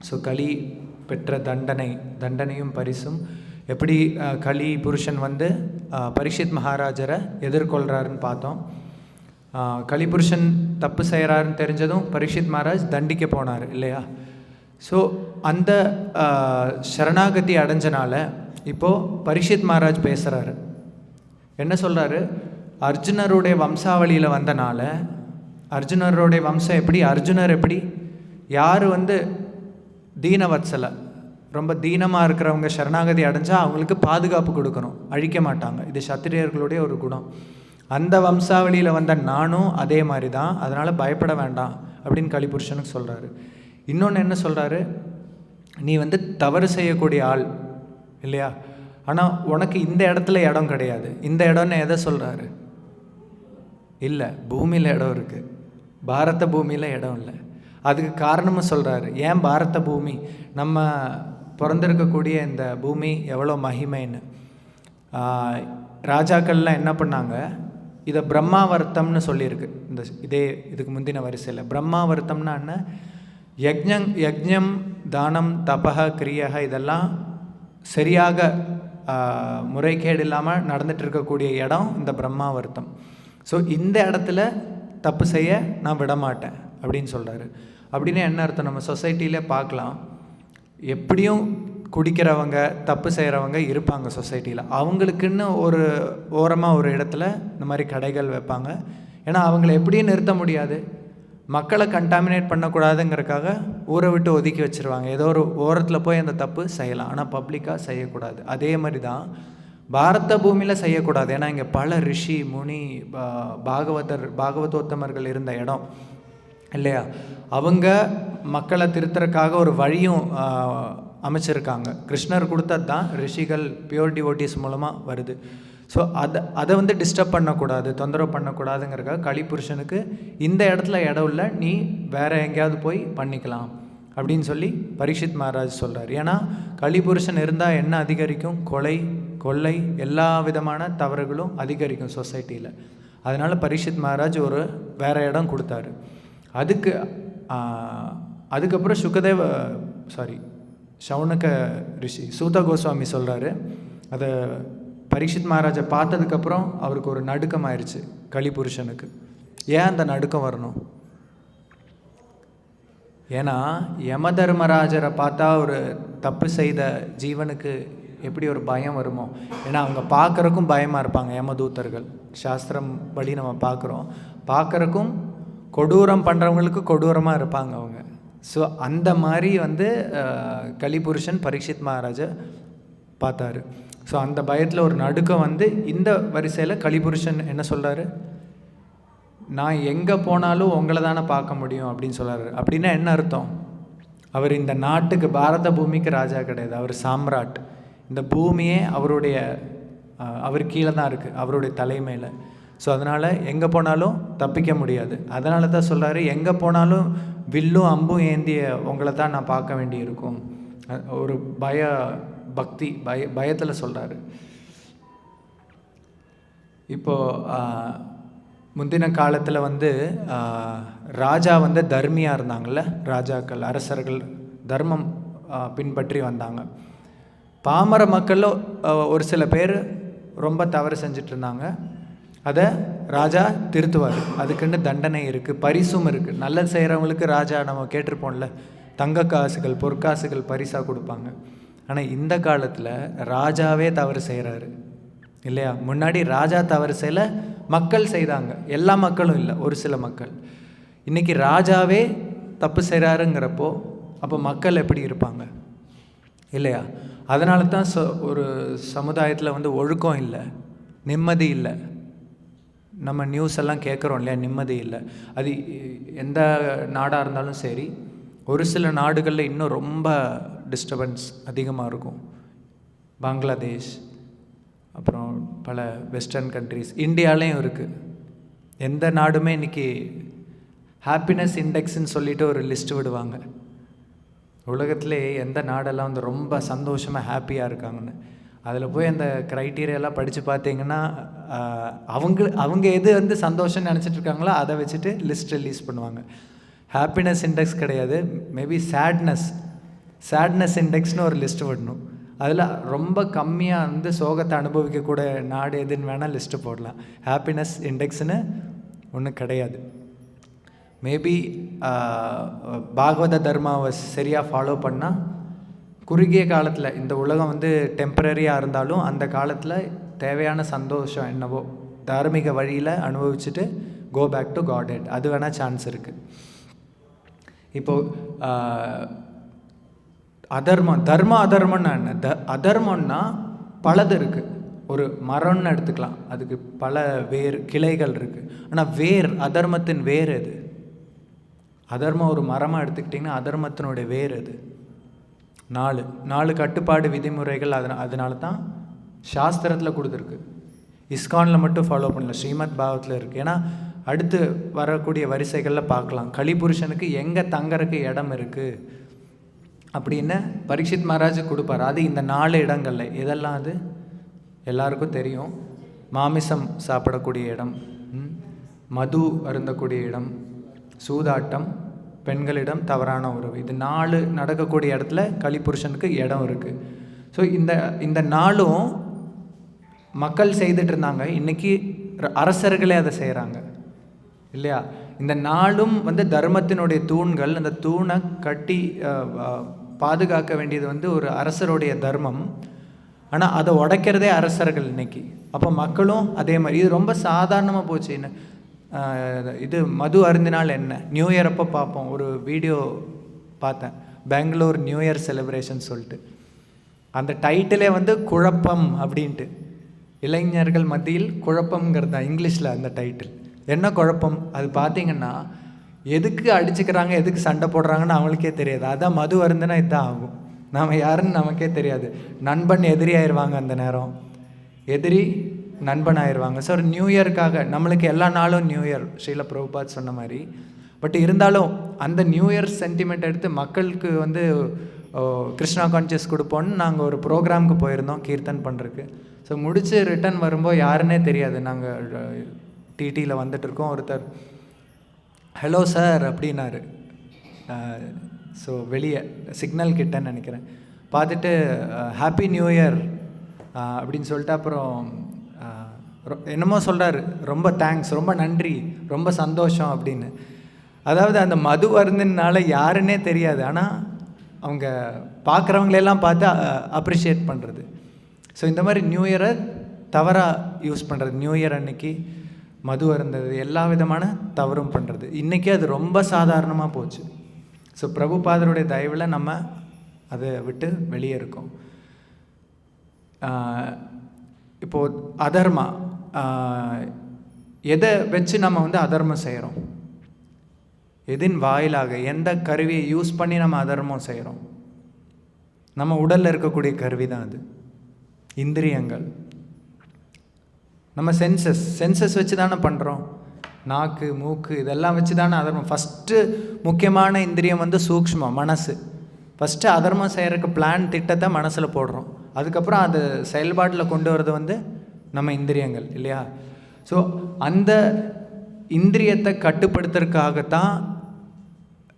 So கலி பெற்ற தண்டனையும் பரிசும் எப்படி கலி புருஷன் வந்து பரீட்சித் மகாராஜரை எதிர்கொள்கிறாருன்னு பார்த்தோம். கலி புருஷன் தப்பு செய்கிறாருன்னு தெரிஞ்சதும் பரீட்சித் மகாராஜ் தண்டிக்க போனார் இல்லையா? ஸோ அந்த சரணாகதி அடைஞ்சனால இப்போது பரீட்சித் மகாராஜ் பேசுகிறாரு. என்ன சொல்கிறாரு? அர்ஜுனருடைய வம்சாவளியில் வந்தனால, அர்ஜுனருடைய வம்சம் எப்படி, அர்ஜுனர் எப்படி, யார் வந்து தீனவத்சல ரொம்ப தீனமாக இருக்கிறவங்க சரணாகதி அடைஞ்சால் அவங்களுக்கு பாதுகாப்பு கொடுக்கணும், அழிக்க மாட்டாங்க. இது சத்திரியர்களுடைய ஒரு குணம். அந்த வம்சாவளியில் வந்த நானும் அதே மாதிரி தான், அதனால் பயப்பட வேண்டாம் அப்படின்னு கலிபுருஷனுக்கு சொல்கிறாரு. இன்னொன்று என்ன சொல்கிறாரு? நீ வந்து தவறு செய்யக்கூடிய ஆள் இல்லையா, ஆனால் உனக்கு இந்த இடத்துல இடம் கிடையாது. இந்த இடம்னு எதை சொல்கிறாரு? இல்லை, பூமியில் இடம் இருக்குது, பாரத பூமியில் இடம் இல்லை. அதுக்கு காரணமும் சொல்கிறாரு. ஏன் பாரத பூமி, நம்ம பிறந்திருக்கக்கூடிய இந்த பூமி எவ்வளோ மகிமைன்னு. ராஜாக்கள்லாம் என்ன பண்ணாங்க, இதை பிரம்மாவர்த்தம்னு சொல்லியிருக்கு. இதுக்கு முந்தின வரிசையில் பிரம்மாவர்த்தம்னா என்ன? யஜ்ஞம் தானம் தபக கிரியக இதெல்லாம் சரியாக முறைகேடு இல்லாமல் நடந்துட்டு இருக்கக்கூடிய இடம் இந்த பிரம்மாவர்த்தம். ஸோ இந்த இடத்துல தப்பு செய்ய நான் விடமாட்டேன் அப்படின்னு சொல்கிறாரு. அப்படின்னு என்ன அர்த்தம்? நம்ம சொசைட்டியிலே பார்க்கலாம், எப்படியும் குடிக்கிறவங்க தப்பு செய்கிறவங்க இருப்பாங்க சொசைட்டியில். அவங்களுக்குன்னு ஒரு ஓரமாக ஒரு இடத்துல இந்த மாதிரி கடைகள் வைப்பாங்க. ஏன்னா அவங்கள எப்படியும் நிறுத்த முடியாது, மக்களை கண்டாமினேட் பண்ணக்கூடாதுங்கிறதுக்காக ஊரை விட்டு ஒதுக்கி வச்சுருவாங்க. ஏதோ ஒரு ஓரத்தில் போய் அந்த தப்பு செய்யலாம், ஆனால் பப்ளிக்காக செய்யக்கூடாது. அதே மாதிரி தான் பாரத பூமியில் செய்யக்கூடாது. ஏன்னா இங்கே பல ரிஷி முனி பாகவதோத்தமர்கள் இருந்த இடம் இல்லையா? அவங்க மக்களை திருத்துறதுக்காக ஒரு வழியும் அமைச்சிருக்காங்க. கிருஷ்ணர் கொடுத்தது தான் ரிஷிகள் பியூர் டிவோட்டிஸ் மூலமாக வருது. ஸோ அதை வந்து டிஸ்டர்ப் பண்ணக்கூடாது, தொந்தரவு பண்ணக்கூடாதுங்கிறக்காக கலிபுருஷனுக்கு இந்த இடத்துல இடம் இல்லை, நீ வேறு எங்கேயாவது போய் பண்ணிக்கலாம் அப்படின்னு சொல்லி பரீட்சித் மகாராஜ் சொல்கிறார். ஏன்னா கலிபுருஷன் இருந்தால் என்ன அதிகரிக்கும்? கொள்ளை எல்லா விதமான தவறுகளும் அதிகரிக்கும் சொசைட்டியில். அதனால் பரீட்சித் மகாராஜ் ஒரு வேறு இடம் கொடுத்தாரு. அதுக்கப்புறம் சௌனக ரிஷி சூத கோஸ்வாமி சொல்கிறாரு, அதை பரீட்சித் மகாராஜை பார்த்ததுக்கப்புறம் அவருக்கு ஒரு நடுக்கம் ஆயிடுச்சு கலிபுருஷனுக்கு. ஏன் அந்த நடுக்கம் வரணும்? ஏன்னா யம தர்மராஜரை பார்த்தா ஒரு தப்பு செய்த ஜீவனுக்கு எப்படி ஒரு பயம் வருமோ, ஏன்னா அவங்க பார்க்குறக்கும் பயமாக இருப்பாங்க யமதூத்தர்கள். சாஸ்திரம் படி நம்ம பார்க்குறக்கும் கொடூரம் பண்ணுறவங்களுக்கு கொடூரமாக இருப்பாங்க அவங்க. ஸோ அந்த மாதிரி வந்து கலிபுருஷன் பரீட்சித் மகாராஜை பார்த்தாரு. ஸோ அந்த பயத்தில் ஒரு நடுக்கம் வந்து இந்த வரிசையில் கலிபுருஷன் என்ன சொல்கிறாரு? நான் எங்கே போனாலும் உங்களை தானே பார்க்க முடியும் அப்படின்னு சொல்கிறாரு. அப்படின்னா என்ன அர்த்தம்? அவர் இந்த நாட்டுக்கு, பாரத பூமிக்கு ராஜா கிடையாது, அவர் சாம்ராட். இந்த பூமியே அவர் கீழே தான் இருக்குது, அவருடைய தலைமையில். ஸோ அதனால் எங்கே போனாலும் தப்பிக்க முடியாது. அதனால தான் சொல்கிறாரு, எங்கே போனாலும் வில்லும் அம்பும் ஏந்திய உங்களை தான் நான் பார்க்க வேண்டி இருக்கும். ஒரு பயத்தில் சொல்கிறாரு. இப்போது முந்தின காலத்தில் வந்து ராஜா வந்து தர்மியாக இருந்தாங்கள்ல, ராஜாக்கள் அரசர்கள் தர்மம் பின்பற்றி வந்தாங்க. பாமர மக்களில் ஒரு சில பேர் ரொம்ப தவறு செஞ்சுட்டு இருந்தாங்க. அதை ராஜா திருத்துவார். அதுக்குன்னு தண்டனை இருக்குது, பரிசும் இருக்குது. நல்லது செய்கிறவங்களுக்கு ராஜா நம்ம கேட்டிருப்போம்ல, தங்க காசுகள் பொற்காசுகள் பரிசாக கொடுப்பாங்க. ஆனால் இந்த காலத்தில் ராஜாவே தவறு செய்கிறாரு இல்லையா? முன்னாடி ராஜா தவறு செய்யல, மக்கள் செய்தாங்க. எல்லா மக்களும் இல்லை, ஒரு சில மக்கள். இன்றைக்கி ராஜாவே தப்பு செய்கிறாருங்கிறப்போ அப்போ மக்கள் எப்படி இருப்பாங்க இல்லையா? அதனால தான் ஒரு சமுதாயத்தில் வந்து ஒழுக்கம் இல்லை, நிம்மதி இல்லை. நம்ம நியூஸ் எல்லாம் கேட்குறோம் இல்லையா, நிம்மதி இல்லை. அது எந்த நாடாக இருந்தாலும் சரி, ஒரு சில நாடுகளில் இன்னும் ரொம்ப டிஸ்டர்பன்ஸ் அதிகமாக இருக்கும். பங்களாதேஷ், அப்புறம் பல வெஸ்டர்ன் கண்ட்ரீஸ், இந்தியாலேயும் இருக்குது. எந்த நாடுமே இன்றைக்கி ஹாப்பினஸ் இண்டெக்ஸ்ன்னு சொல்லிட்டு ஒரு லிஸ்ட்டு விடுவாங்க. உலகத்திலே எந்த நாடெல்லாம் வந்து ரொம்ப சந்தோஷமாக ஹாப்பியாக இருக்காங்கன்னு, அதில் போய் அந்த க்ரைட்டீரியாலாம் படித்து பார்த்தீங்கன்னா அவங்க எது வந்து சந்தோஷம்னு நினச்சிட்டு இருக்காங்களோ அதை வச்சுட்டு லிஸ்ட் ரிலீஸ் பண்ணுவாங்க. ஹாப்பினஸ் இண்டெக்ஸ் கிடையாது, மேபி சேட்னஸ். சேட்னஸ் இண்டெக்ஸ்னு ஒரு லிஸ்ட்டு விடணும். அதில் ரொம்ப கம்மியாக வந்து சோகத்தை அனுபவிக்கக்கூட நாடு எதுன்னு வேணால் லிஸ்ட்டு போடலாம். ஹாப்பினஸ் இண்டெக்ஸ்னு ஒன்றும் கிடையாது. மேபி பாகவத தர்மாவை சரியாக ஃபாலோ பண்ணால் குறுகிய காலத்தில் இந்த உலகம் வந்து டெம்பரரியாக இருந்தாலும் அந்த காலத்தில் தேவையான சந்தோஷம் என்னவோ தார்மீக வழியில் அனுபவிச்சுட்டு கோ பேக் டு காட். அது வேணால் சான்ஸ் இருக்குது. இப்போது அதர்மம், அதர்மம்னா என்ன? அதர்மம்னா பலது இருக்குது. ஒரு மரம்னு எடுத்துக்கலாம், அதுக்கு பல வேர் கிளைகள் இருக்குது. ஆனால் வேர், அதர்மத்தின் வேர் எது? அதர்மம் ஒரு மரமாக எடுத்துக்கிட்டிங்கன்னா அதர்மத்தினுடைய வேர் எது? 4 கட்டுப்பாடு விதிமுறைகள். அதனால தான் சாஸ்திரத்தில் கொடுத்துருக்கு. இஸ்கானில் மட்டும் ஃபாலோ பண்ணல, ஸ்ரீமத் பாகவத்தில் இருக்குது. ஏன்னா அடுத்து வரக்கூடிய வரிசைகளில் பார்க்கலாம் கலிபுருஷனுக்கு எங்கே தங்கறதுக்கு இடம் இருக்குது அப்படின்னு பரீட்சித் மகாராஜ் கொடுப்பார். அது இந்த 4 இடங்களில் எதெல்லாம் அது எல்லாருக்கும் தெரியும். மாமிசம் சாப்பிடக்கூடிய இடம், மது அருந்தக்கூடிய இடம், சூதாட்டம், பெண்களிடம் தவறான உறவு. இது 4 நடக்கக்கூடிய இடத்துல கலிபுருஷனுக்கு இடம் இருக்குது. ஸோ இந்த 4ம் மக்கள் செய்துட்டு இருந்தாங்க. இன்றைக்கி அரசர்களே அதை செய்கிறாங்க இல்லையா? இந்த 4ம் வந்து தர்மத்தினுடைய தூண்கள். அந்த தூணை கட்டி பாதுகாக்க வேண்டியது வந்து ஒரு அரசருடைய தர்மம். ஆனால் அதை உடைக்கிறதே அரசர்கள் இன்னைக்கு. அப்போ மக்களும் அதே மாதிரி. இது ரொம்ப சாதாரணமாக போச்சு. இது மது அருந்தினால் என்ன? நியூ இயர் அப்போ பார்ப்போம். ஒரு வீடியோ பார்த்தேன், பெங்களூர் நியூ இயர் செலிப்ரேஷன் சொல்லிட்டு. அந்த டைட்டிலே வந்து குழப்பம் அப்படின்ட்டு. இளைஞர்கள் மத்தியில் குழப்பம்ங்கிறது தான் இங்கிலீஷில் அந்த டைட்டில். என்ன குழப்பம்? அது பார்த்தீங்கன்னா எதுக்கு அடிச்சுக்கிறாங்க, எதுக்கு சண்டை போடுறாங்கன்னு அவங்களுக்கே தெரியாது. அதான் மது அருந்துனா இதுதான் ஆகும். நாம் யாருன்னு நமக்கே தெரியாது. நண்பன் எதிரி ஆயிடுவாங்க, அந்த நேரம் எதிரி நண்பன் ஆயிடுவாங்க. ஸோ ஒரு நியூ இயருக்காக நம்மளுக்கு எல்லா நாளும் நியூ இயர், ஸ்ரீல பிரபுபாத் சொன்ன மாதிரி. பட் இருந்தாலும் அந்த நியூ இயர் சென்டிமெண்ட் எடுத்து மக்களுக்கு வந்து கிருஷ்ணா கான்சியஸ் கொடுப்போன்னு நாங்கள் ஒரு ப்ரோக்ராமுக்கு போயிருந்தோம் கீர்த்தன் பண்ணுறதுக்கு. ஸோ முடித்து ரிட்டன் வரும்போது யாருன்னே தெரியாது. நாங்கள் டிடியில் வந்துட்டுருக்கோம். ஒருத்தர் ஹலோ சார் அப்படின்னாரு. ஸோ வெளியே சிக்னல் கிட்டன்னு நினைக்கிறேன். பார்த்துட்டு ஹாப்பி நியூ இயர் அப்படின்னு சொல்லிட்டு அப்புறம் என்னமோ சொல்கிறாரு, ரொம்ப தேங்க்ஸ், ரொம்ப நன்றி, ரொம்ப சந்தோஷம் அப்படின்னு. அதாவது அந்த மது அருந்தினால யாருன்னே தெரியாது, ஆனால் அவங்க பார்க்குறவங்களெல்லாம் பார்த்து அப்ரிஷியேட் பண்ணுறது. ஸோ இந்த மாதிரி நியூ இயரை தவறாக யூஸ் பண்ணுறது, நியூ இயர் அன்னைக்கு மது அருந்தது, எல்லா விதமான தவறும் பண்ணுறது. இன்றைக்கி அது ரொம்ப சாதாரணமாக போச்சு. ஸோ பிரபுபாதருடைய தயவில் நம்ம அதை விட்டு வெளியே இருக்கோம். இப்போது அதர்மா, எதை வச்சு நம்ம வந்து அதர்மம் செய்கிறோம்? எதின் வாயிலாக, எந்த கருவியை யூஸ் பண்ணி நம்ம அதர்மம் செய்கிறோம்? நம்ம உடலில் இருக்கக்கூடிய கருவி தான் அது, இந்திரியங்கள். நம்ம சென்சஸ் வச்சு தானே பண்ணுறோம். நாக்கு, மூக்கு இதெல்லாம் வச்சு தானே அதர்மம். ஃபஸ்ட்டு முக்கியமான இந்திரியம் வந்து சூக்ஷ்மம், மனசு. ஃபஸ்ட்டு அதர்மம் செய்கிறதுக்கு பிளான், திட்டத்தை மனசில் போடுறோம். அதுக்கப்புறம் அது செயல்பாட்டில் கொண்டு வரது வந்து நம்ம இந்திரியங்கள் இல்லையா? ஸோ அந்த இந்திரியத்தை கட்டுப்படுத்துறதுக்காகத்தான்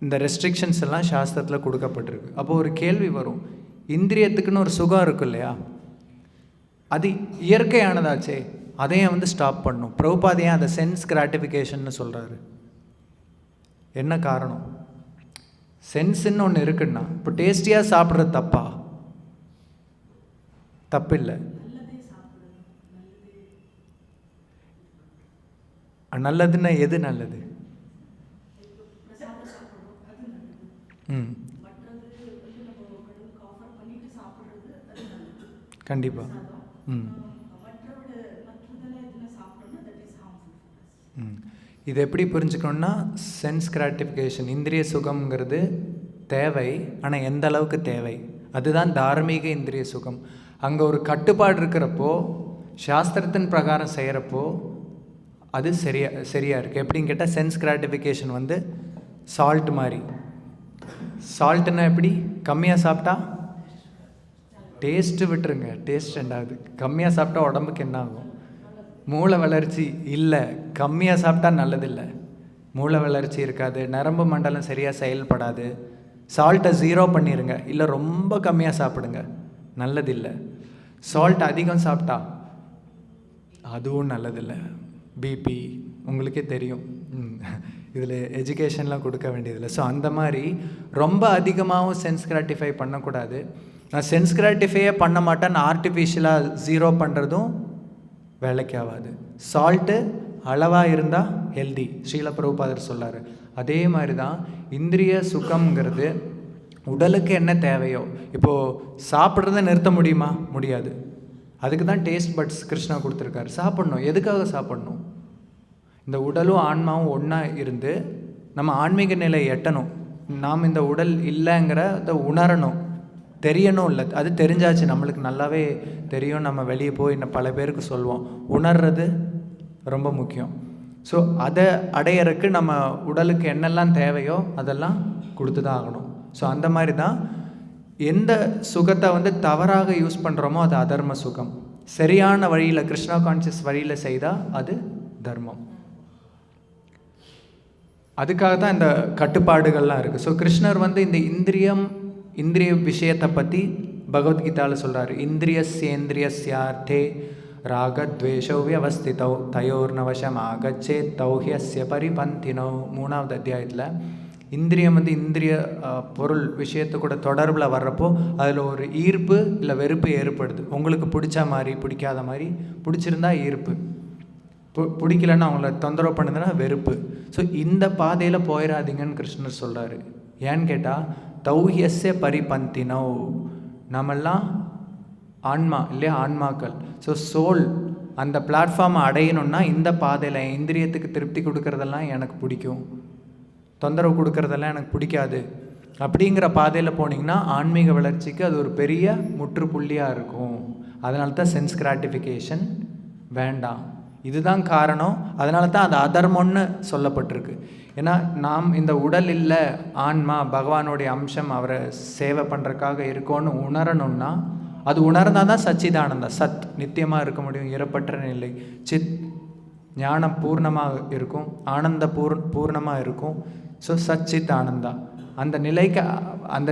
இந்த ரெஸ்ட்ரிக்ஷன்ஸ் எல்லாம் சாஸ்திரத்தில் கொடுக்கப்பட்டிருக்கு. அப்போது ஒரு கேள்வி வரும், இந்திரியத்துக்குன்னு ஒரு சுகம் இருக்கும் இல்லையா? அது இயற்கையானதாச்சே, அதையும் வந்து ஸ்டாப் பண்ணும். பிரபுபாதையும் அதை சென்ஸ் கிராட்டிஃபிகேஷன்னு சொல்கிறாரு. என்ன காரணம்? சென்ஸுன்னு ஒன்று இருக்குன்னா, இப்போ டேஸ்டியாக சாப்பிட்றது தப்பா? தப்பில்லை. நல்லதுன்னா எது நல்லது? கண்டிப்பாக. இது எப்படி புரிஞ்சுக்கணுன்னா, சென்ஸ் கிராட்டிஃபிகேஷன், இந்திரிய சுகம்ங்கிறது தேவை, ஆனால் எந்த அளவுக்கு தேவை, அதுதான் தார்மீக இந்திரிய சுகம். அங்கே ஒரு கட்டுப்பாடு இருக்கிறப்போ, சாஸ்திரத்தின் பிரகாரம் செய்கிறப்போ அது சரியாக இருக்குது. எப்படின்னு கேட்டால், சென்ஸ் கிராட்டிஃபிகேஷன் வந்து சால்ட் மாதிரி. சால்ட்டுன்னா எப்படி? கம்மியாக சாப்பிட்டா டேஸ்ட்டு விட்டுருங்க, டேஸ்ட் ரெண்டாவது. கம்மியாக சாப்பிட்டா உடம்புக்கு என்ன ஆகும்? மூளை வளர்ச்சி இல்லை. கம்மியாக சாப்பிட்டா நல்லதில்லை, மூளை வளர்ச்சி இருக்காது, நரம்பு மண்டலம் சரியாக செயல்படாது, சால்ட்டை 0 பண்ணிடுங்க, இல்லை ரொம்ப கம்மியாக சாப்பிடுங்க, நல்லதில்லை. சால்ட் அதிகம் சாப்பிட்டா அதுவும் நல்லதில்லை. பிபி உங்களுக்கே தெரியும், இதில் எஜுகேஷன்லாம் கொடுக்க வேண்டியதில்லை. ஸோ அந்த மாதிரி ரொம்ப அதிகமாகவும் சென்ஸ் கிராட்டிஃபை பண்ணக்கூடாது. நான் சென்ஸ் கிராட்டிஃபையே பண்ண மாட்டேன்னு ஆர்டிஃபிஷியலாக 0 பண்ணுறதும் வேலைக்கு ஆகாது. சால்ட்டு அளவாக இருந்தால் ஹெல்தி, ஸ்ரீல பிரபுபாதர் சொல்லார். அதே மாதிரி தான் இந்திரிய சுகம்ங்கிறது உடலுக்கு என்ன தேவையோ. இப்போது சாப்பிட்றத நிறுத்த முடியுமா? முடியாது. அதுக்கு தான் டேஸ்ட் பட்ஸ் கிருஷ்ணா கொடுத்துருக்காரு. சாப்பிட்ணும். எதுக்காக சாப்பிட்ணும்? இந்த உடலும் ஆன்மாவும் ஒன்றா இருந்து நம்ம ஆன்மீக நிலை எட்டணும். நாம் இந்த உடல் இல்லைங்கிறத உணரணும், தெரியணும். இல்லை அது தெரிஞ்சாச்சு, நம்மளுக்கு நல்லாவே தெரியும். நம்ம வெளியே போய் இன்னும் பல பேருக்கு சொல்லுவோம். உணர்றது ரொம்ப முக்கியம். ஸோ அதை அடையறதுக்கு நம்ம உடலுக்கு என்னெல்லாம் தேவையோ அதெல்லாம் கொடுத்து தான் ஆகணும். ஸோ அந்த மாதிரி தான் எந்த சுகத்தை வந்து தவறாக யூஸ் பண்ணுறோமோ அது அதர்ம சுகம். சரியான வழியில், கிருஷ்ணா கான்சியஸ் வழியில் செய்தால் அது தர்மம். அதுக்காக தான் இந்த கட்டுப்பாடுகள்லாம் இருக்குது. ஸோ கிருஷ்ணர் வந்து இந்த இந்திரிய விஷயத்தை பற்றி பகவத்கீதாவில் சொல்கிறார். இந்திரியஸ்யேந்திரியஸ்யார்த்தே ராகத்வேஷௌ வியவஸ்திதௌ தயோர்னவசம் ஆகச்சே தௌஹ்யஸ்ய பரிபந்தினோ. 3வது அத்தியாயத்தில் இந்திரியம் வந்து இந்திரிய பொருள் விஷயத்து கூட தொடர்பில் வர்றப்போ அதில் ஒரு ஈர்ப்பு இல்லை வெறுப்பு ஏற்படுது. உங்களுக்கு பிடிச்ச மாதிரி பிடிக்காத மாதிரி, பிடிச்சிருந்தா ஈர்ப்பு, பிடிக்கலன்னா அவங்கள தொந்தரவு பண்ணுதுன்னா வெறுப்பு. ஸோ இந்த பாதையில் போயிடாதீங்கன்னு கிருஷ்ணர் சொல்கிறாரு. ஏன்னு கேட்டால் தௌஹ்யஸ்ய பரிபந்தினோ, நம்மெல்லாம் ஆன்மா இல்லையா, ஆன்மாக்கள். ஸோ சோல் அந்த பிளாட்ஃபார்மை அடையணுன்னா இந்த பாதையில் இந்திரியத்துக்கு திருப்தி கொடுக்கறதெல்லாம் எனக்கு பிடிக்கும், தொந்தரவு கொடுக்கறதெல்லாம் எனக்கு பிடிக்காது அப்படிங்கிற பாதையில் போனீங்கன்னா ஆன்மீக வளர்ச்சிக்கு அது ஒரு பெரிய முற்றுப்புள்ளியாக இருக்கும். அதனால தான் சென்ஸ் கிராட்டிஃபிகேஷன் வேண்டாம். இதுதான் காரணம். அதனால தான் அது அதர்மம்னு சொல்லப்பட்டிருக்கு. ஏன்னா நாம் இந்த உடல் இல்லை, ஆன்மா பகவானுடைய அம்சம், அவரை சேவை பண்ணுறதுக்காக இருக்கோன்னு உணரணும்னா அது உணர்ந்தால் தான் சச்சிதானந்தா, சத் நித்தியமாக இருக்க முடியும். இறப்பற்ற நிலை, சித் ஞானம் பூர்ணமாக இருக்கும், ஆனந்த பூர்ணமாக இருக்கும். ஸோ சச்சித் ஆனந்தா அந்த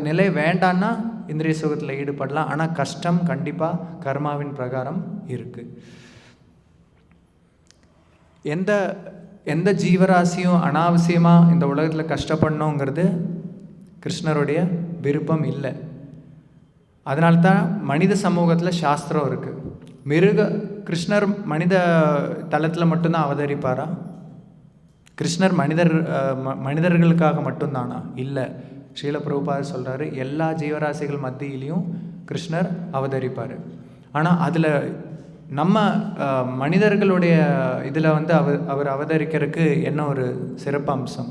நிலை வேண்டான்னா இந்திரிய சுகத்தில் ஈடுபடலாம். ஆனால் கஷ்டம் கண்டிப்பாக கர்மாவின் பிரகாரம் இருக்குது. எந்த ஜீவராசியும் அனாவசியமாக இந்த உலகத்தில் கஷ்டப்படணுங்கிறது கிருஷ்ணருடைய விருப்பம் இல்லை. அதனால்தான் மனித சமூகத்தில் சாஸ்திரம் இருக்குது. கிருஷ்ணர் மனித தளத்தில் மட்டும்தான் அவதரிப்பாரா? கிருஷ்ணர் மனிதர்களுக்காக மட்டும்தானா? இல்லை. ஸ்ரீல பிரபுபாதர் சொல்கிறாரு, எல்லா ஜீவராசிகள் மத்தியிலையும் கிருஷ்ணர் அவதரிப்பார். ஆனால் அதில் நம்ம மனிதர்களுடைய இதில் வந்து அவர் அவதரிக்கிறதுக்கு என்ன ஒரு சிறப்பு அம்சம்?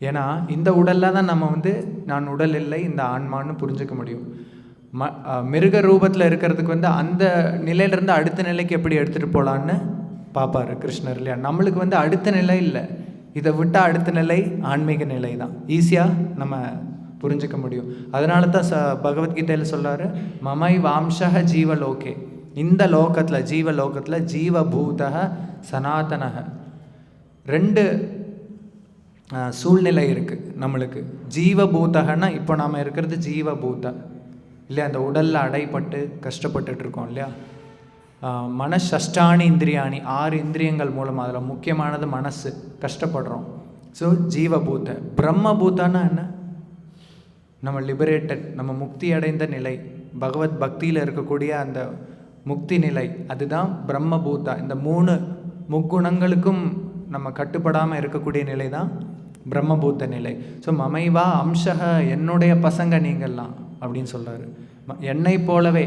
ஏன்னா இந்த உடலில் தான் நம்ம வந்து நான் உடல் இல்லை, இந்த ஆன்மான்னு புரிஞ்சுக்க முடியும். மிருக ரூபத்தில் இருக்கிறதுக்கு வந்து அந்த நிலையிலேருந்து அடுத்த நிலைக்கு எப்படி எடுத்துகிட்டு போகலான்னு பார்ப்பார் கிருஷ்ணர் இல்லையா? நம்மளுக்கு வந்து அடுத்த நிலை இல்லை, இதை விட்டால் அடுத்த நிலை ஆன்மீக நிலை தான். ஈஸியாக நம்ம புரிஞ்சுக்க முடியும். அதனால தான் பகவத்கீதையில் சொல்கிறாரு, மமை வாம்சக ஜீவலோகே. இந்த லோகத்தில் ஜீவலோகத்தில் ஜீவபூதக சனாதனக 2 சூழ்நிலை இருக்குது நம்மளுக்கு. ஜீவபூதகன்னா இப்போ நாம் இருக்கிறது ஜீவபூத இல்லையா, அந்த உடலில் அடைப்பட்டு கஷ்டப்பட்டுட்டு இருக்கோம் இல்லையா. மனசஷ்டானி இந்திரியாணி 6 இந்திரியங்கள் மூலமாக, அதில் முக்கியமானது மனசு, கஷ்டப்படுறோம். ஸோ ஜீவபூத. பிரம்மபூதான்னா என்ன? நம்ம லிபரேட்டட், நம்ம முக்தி அடைந்த நிலை, பகவத் பக்தியில் இருக்கக்கூடிய அந்த முக்தி நிலை, அதுதான் பிரம்மபூதா. இந்த 3 முக்குணங்களுக்கும் நம்ம கட்டுப்படாமல் இருக்கக்கூடிய நிலை தான் பிரம்மபூத்த நிலை. ஸோ மமைவா அம்சக, என்னுடைய பசங்க நீங்கள்லாம் அப்படின்னு சொல்கிறாரு. என்னை போலவே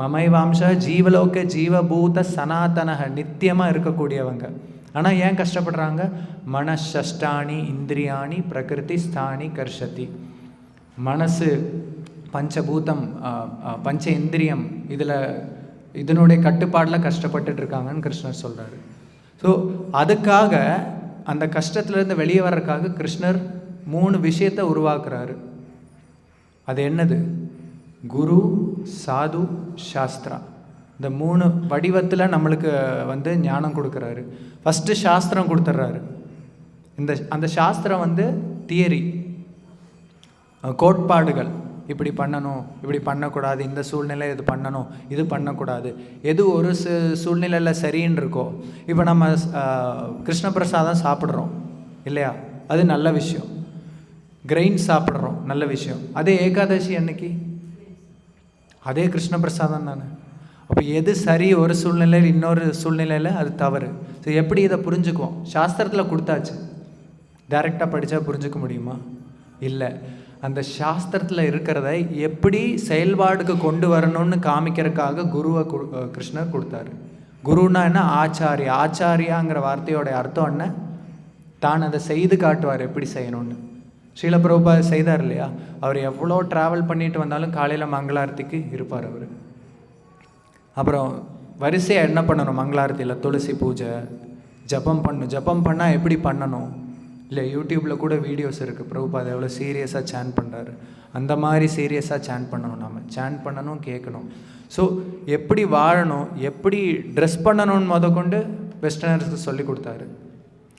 மமைவாம்ச ஜீவலோக ஜீவபூத சனாதனக, நித்தியமாக இருக்கக்கூடியவங்க. ஆனால் ஏன் கஷ்டப்படுறாங்க? மனசஷ்டானி இந்திரியாணி பிரகிருதி ஸ்தானி கர்ஷதி. மனசு, பஞ்சபூதம், பஞ்ச இந்திரியம், இதனுடைய கட்டுப்பாடில் கஷ்டப்பட்டுட்டு இருக்காங்கன்னு கிருஷ்ணர் சொல்கிறாரு. ஸோ அதுக்காக, அந்த கஷ்டத்துலேருந்து வெளியே வர்றதுக்காக கிருஷ்ணர் 3 விஷயத்தை உருவாக்குறாரு. அது என்னது? குரு, சாது, சாஸ்திரா. இந்த 3 வடிவத்தில் நம்மளுக்கு வந்து ஞானம் கொடுக்குறாரு. ஃபஸ்ட்டு சாஸ்திரம் கொடுத்துட்றாரு. அந்த சாஸ்திரம் வந்து தியரி, கோட்பாடுகள். இப்படி பண்ணணும், இப்படி பண்ணக்கூடாது, இந்த சூழ்நிலை இது பண்ணணும், இது பண்ணக்கூடாது, எது ஒரு சூழ்நிலையில் சரின்னு இருக்கோ. இப்போ நம்ம கிருஷ்ண பிரசாதம் சாப்பிட்றோம் இல்லையா, அது நல்ல விஷயம். கிரெயின் சாப்பிட்றோம், நல்ல விஷயம். அதே ஏகாதசி அன்னைக்கு அதே கிருஷ்ண பிரசாதம் தானே. அப்போ எது சரி ஒரு சூழ்நிலையில், இன்னொரு சூழ்நிலையில் அது தவறு. ஸோ எப்படி இதை புரிஞ்சுக்குவோம்? சாஸ்திரத்தில் கொடுத்தாச்சு, டைரெக்டாக படித்தா புரிஞ்சுக்க முடியுமா? இல்லை. அந்த சாஸ்திரத்தில் இருக்கிறத எப்படி செயல்பாடுக்கு கொண்டு வரணும்னு காமிக்கிறதுக்காக குருவை கிருஷ்ணர் கொடுத்தாரு. குருன்னா என்ன? ஆச்சாரியா. ஆச்சாரியாங்கிற வார்த்தையோட அர்த்தம் என்ன? தான் அதை செய்து காட்டுவார் எப்படி செய்யணும்னு. ஸ்ரீல பிரபுபாத செய்தார் இல்லையா? அவர் எவ்வளோ ட்ராவல் பண்ணிட்டு வந்தாலும் காலையில் மங்களாரத்திக்கு இருப்பார் அவர். அப்புறம் வரிசையாக என்ன பண்ணணும் மங்களாரத்தியில்? துளசி பூஜை, ஜபம் பண்ணணும். ஜபம் பண்ணால் எப்படி பண்ணணும்? இல்லை, யூடியூப்பில் கூட வீடியோஸ் இருக்குது. பிரபுபாத எவ்வளோ சீரியஸாக சேன் பண்ணுறாரு. அந்த மாதிரி சீரியஸாக சேன் பண்ணணும். நம்ம சேன் பண்ணணும், கேட்கணும். ஸோ எப்படி வாழணும், எப்படி ட்ரெஸ் பண்ணணும்னு கொண்டு வெஸ்டர்னர்ஸுக்கு சொல்லி கொடுத்தாரு.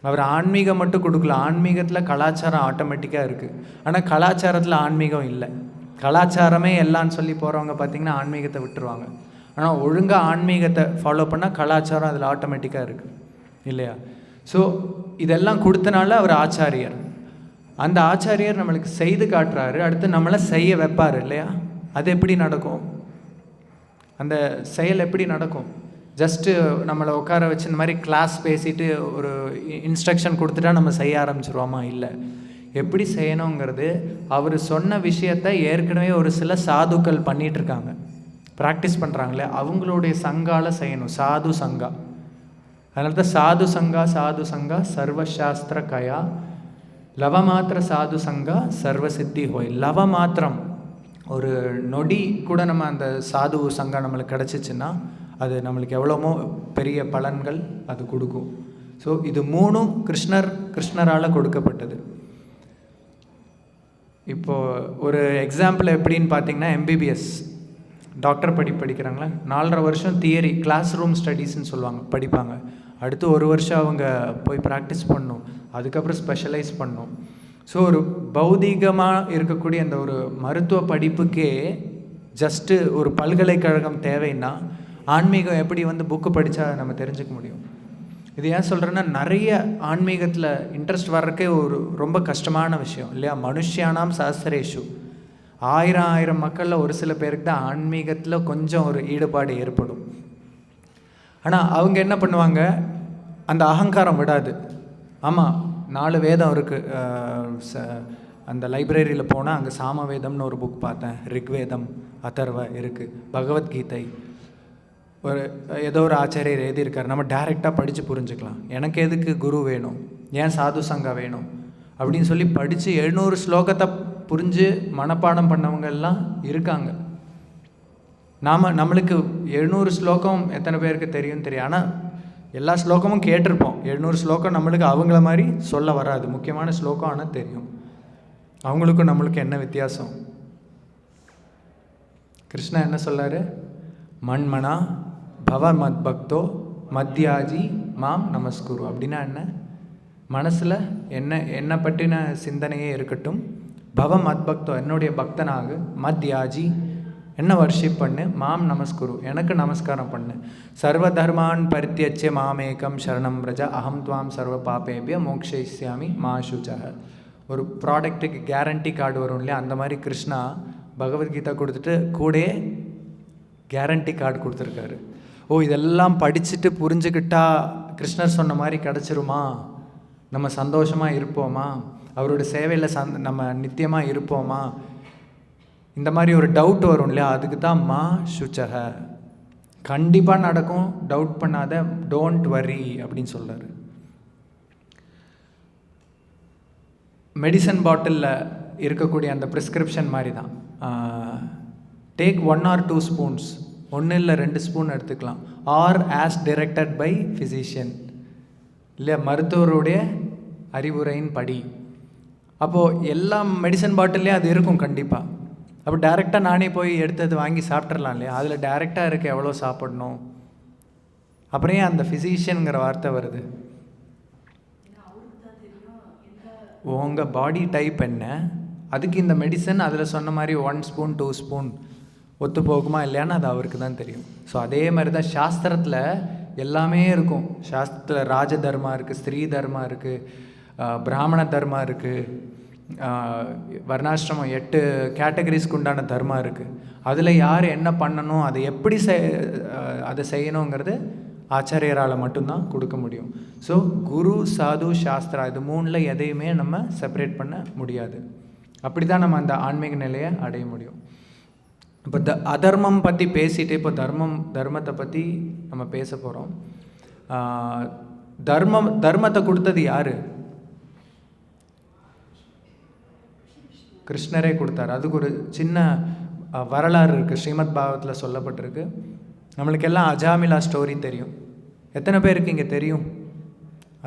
அவர் ஆன்மீகம் மட்டும் கொடுக்கல. ஆன்மீகத்தில் கலாச்சாரம் ஆட்டோமேட்டிக்காக இருக்குது. ஆனால் கலாச்சாரத்தில் ஆன்மீகம் இல்லை. கலாச்சாரமே எல்லான்னு சொல்லி போகிறவங்க பார்த்திங்கன்னா ஆன்மீகத்தை விட்டுருவாங்க. ஆனால் ஒழுங்காக ஆன்மீகத்தை ஃபாலோ பண்ணால் கலாச்சாரம் அதில் ஆட்டோமேட்டிக்காக இருக்குது இல்லையா? ஸோ இதெல்லாம் கொடுத்தனால அவர் ஆச்சாரியர். அந்த ஆச்சாரியர் நம்மளுக்கு செய்து காட்டுறாரு, அடுத்து நம்மளை செய்ய வைப்பார் இல்லையா? அது எப்படி நடக்கும்? அந்த செயல் எப்படி நடக்கும்? ஜஸ்ட்டு நம்மளை உட்கார வச்சு இந்த மாதிரி கிளாஸ் பேசிட்டு ஒரு இன்ஸ்ட்ரக்ஷன் கொடுத்துட்டா நம்ம செய்ய ஆரம்பிச்சிருவோமா? இல்லை. எப்படி செய்யணுங்கிறது அவர் சொன்ன விஷயத்தை ஏற்கனவே ஒரு சில சாதுக்கள் பண்ணிகிட்ருக்காங்க, ப்ராக்டிஸ் பண்ணுறாங்களே, அவங்களுடைய சங்கால செய்யணும். சாது சங்கா. அதனால தான் சாது சங்கா சாது சங்கா சர்வசாஸ்திர கயா லவமாத்திர சாது சங்கா சர்வசித்தி ஹோய். லவ மாத்திரம், ஒரு நொடி கூட நம்ம அந்த சாது சங்கா நம்மளுக்கு கிடச்சிச்சின்னா அது நம்மளுக்கு எவ்வளோமோ பெரிய பலன்கள் அது கொடுக்கும். ஸோ இது மூணும் கிருஷ்ணரால் கொடுக்கப்பட்டது. இப்போது ஒரு எக்ஸாம்பிள் எப்படின்னு பார்த்தீங்கன்னா, எம்பிபிஎஸ் டாக்டர் படிக்கிறாங்களே, 4.5 வருஷம் தியரி, கிளாஸ் ரூம் ஸ்டடீஸ்ன்னு சொல்லுவாங்க, படிப்பாங்க. அடுத்து 1 வருஷம் அவங்க போய் ப்ராக்டிஸ் பண்ணணும், அதுக்கப்புறம் ஸ்பெஷலைஸ் பண்ணணும். ஸோ ஒரு பௌதீகமாக இருக்கக்கூடிய அந்த ஒரு மருத்துவ படிப்புக்கே ஜஸ்ட்டு ஒரு பல்கலைக்கழகம் தேவைன்னா ஆன்மீகம் எப்படி புக்கு படித்தா நம்ம தெரிஞ்சுக்க முடியும்? இது ஏன் சொல்கிறேன்னா, நிறைய ஆன்மீகத்தில் இன்ட்ரெஸ்ட் வர்றதுக்கே ஒரு ரொம்ப கஷ்டமான விஷயம் இல்லையா? மனுஷியானாம் சாஸ்திரேஷு, ஆயிரம் மக்களில் ஒரு சில பேருக்கு தான் ஆன்மீகத்தில் கொஞ்சம் ஒரு ஈடுபாடு ஏற்படும். ஆனால் அவங்க என்ன பண்ணுவாங்க, அந்த அகங்காரம் விடாது. ஆமாம், 4 வேதம் இருக்குது. அந்த லைப்ரரியில் போனால் அங்கே சாமவேதம்னு ஒரு புக் பார்த்தேன், ரிக்வேதம் அதர்வ இருக்குது, பகவத்கீதை ஒரு ஏதோ ஒரு ஆச்சாரியர் எழுதியிருக்கார், நம்ம டைரெக்டாக படித்து புரிஞ்சுக்கலாம். எனக்கு எதுக்கு குரு வேணும், ஏன் சாது சங்கா வேணும் அப்படின்னு சொல்லி படித்து 700 ஸ்லோகத்தை புரிஞ்சு மனப்பாடம் பண்ணவங்க எல்லாம் இருக்காங்க. நம்மளுக்கு 700 ஸ்லோகம் எத்தனை பேருக்கு தெரியும் தெரியும், ஆனால் எல்லா ஸ்லோகமும் கேட்டிருப்போம். 700 ஸ்லோகம் நம்மளுக்கு அவங்கள மாதிரி சொல்ல வராது, முக்கியமான ஸ்லோகம் ஆனால் தெரியும். அவங்களுக்கும் நம்மளுக்கு என்ன வித்தியாசம்? கிருஷ்ணா என்ன சொல்லாரு? மண்மனா பவ மத் பக்தோ மத்யாஜி மாம் நமஸ்குரு. அப்படின்னா என்ன? மனசில் என்ன பற்றின சிந்தனையே இருக்கட்டும், பவ மத் பக்தோ, என்னுடைய பக்தனாகு, மத்யாஜி, என்ன வர்ஷிப் பண்ணு, மாம் நமஸ்குரு, எனக்கு நமஸ்காரம் பண்ணு, சர்வ தர்மான் பரித்யஜ்ய மாமேகம் சரணம் பிரஜா அகம் துவாம் சர்வ பாபேபிய மோக்ஷயிஷ்யாமி மா சுச்சஹ. ஒரு ப்ராடக்ட்டுக்கு கேரண்டி கார்டு வரும் இல்லையா, அந்த மாதிரி கிருஷ்ணா பகவத்கீதா கொடுத்துட்டு கூடயே கேரண்டி கார்டு கொடுத்துருக்காரு. ஓ, இதெல்லாம் படிச்சுட்டு புரிஞ்சுக்கிட்டா கிருஷ்ணர் சொன்ன மாதிரி கிடச்சிருமா, நம்ம சந்தோஷமாக இருப்போமா, அவரோட சேவையில் நம்ம நித்தியமாக இருப்போமா, இந்த மாதிரி ஒரு டவுட் வரும் இல்லையா, அதுக்கு தான் மா சுச்சக. கண்டிப்பாக நடக்கும், டவுட் பண்ணாத, டோன்ட் வரி அப்படின்னு சொல்கிறாரு. மெடிசன் பாட்டிலில் இருக்கக்கூடிய அந்த ப்ரிஸ்கிரிப்ஷன் மாதிரி தான். டேக் 1 or 2 ஸ்பூன்ஸ், 1 இல்லை 2 ஸ்பூன் எடுத்துக்கலாம், or as directed by physician, இல்லை மருத்துவருடைய அறிவுரையின் படி. அப்போது எல்லா மெடிசன் பாட்டில்லையும் அது இருக்கும் கண்டிப்பாக. அப்போ டைரெக்டாக நானே போய் எடுத்தது வாங்கி சாப்பிட்றலாம் இல்லையா? அதில் டைரெக்டாக இருக்க எவ்வளோ சாப்பிடணும், அப்புறம் ஏன் அந்த ஃபிசிஷியனுங்கிற வார்த்தை வருது? உங்கள் பாடி டைப் என்ன, அதுக்கு இந்த மெடிசன் அதில் சொன்ன மாதிரி 1 ஸ்பூன் 2 ஸ்பூன் ஒத்து போகுமா இல்லையான்னு அது அவருக்கு தான் தெரியும். ஸோ அதே மாதிரி தான் சாஸ்திரத்தில் எல்லாமே இருக்கும். சாஸ்திரத்தில் ராஜ தர்மா இருக்குது, ஸ்திரீ தர்மா இருக்குது, பிராமண தர்மா இருக்குது, வர்ணாசிரமம் 8 கேட்டகரிஸ்க்கு உண்டான தர்மா இருக்குது. அதில் யார் என்ன பண்ணணும், அதை எப்படி அதை செய்யணுங்கிறது ஆச்சாரியரால் மட்டும்தான் கொடுக்க முடியும். ஸோ குரு, சாது, சாஸ்திரா இது 3ல் எதையுமே நம்ம செப்பரேட் பண்ண முடியாது. அப்படி தான் நம்ம அந்த ஆன்மீக நிலையை அடைய முடியும். இப்போ அதர்மம் பற்றி பேசிட்டு இப்போ தர்மத்தை பற்றி நம்ம பேச போகிறோம். தர்மத்தை கொடுத்தது யார்? கிருஷ்ணரே கொடுத்தார். அதுக்கு ஒரு சின்ன வரலாறு இருக்குது, ஸ்ரீமத் பாகவத்தில் சொல்லப்பட்டிருக்கு. நம்மளுக்கெல்லாம் அஜாமிலா ஸ்டோரி தெரியும். எத்தனை பேருக்கு இங்கே தெரியும்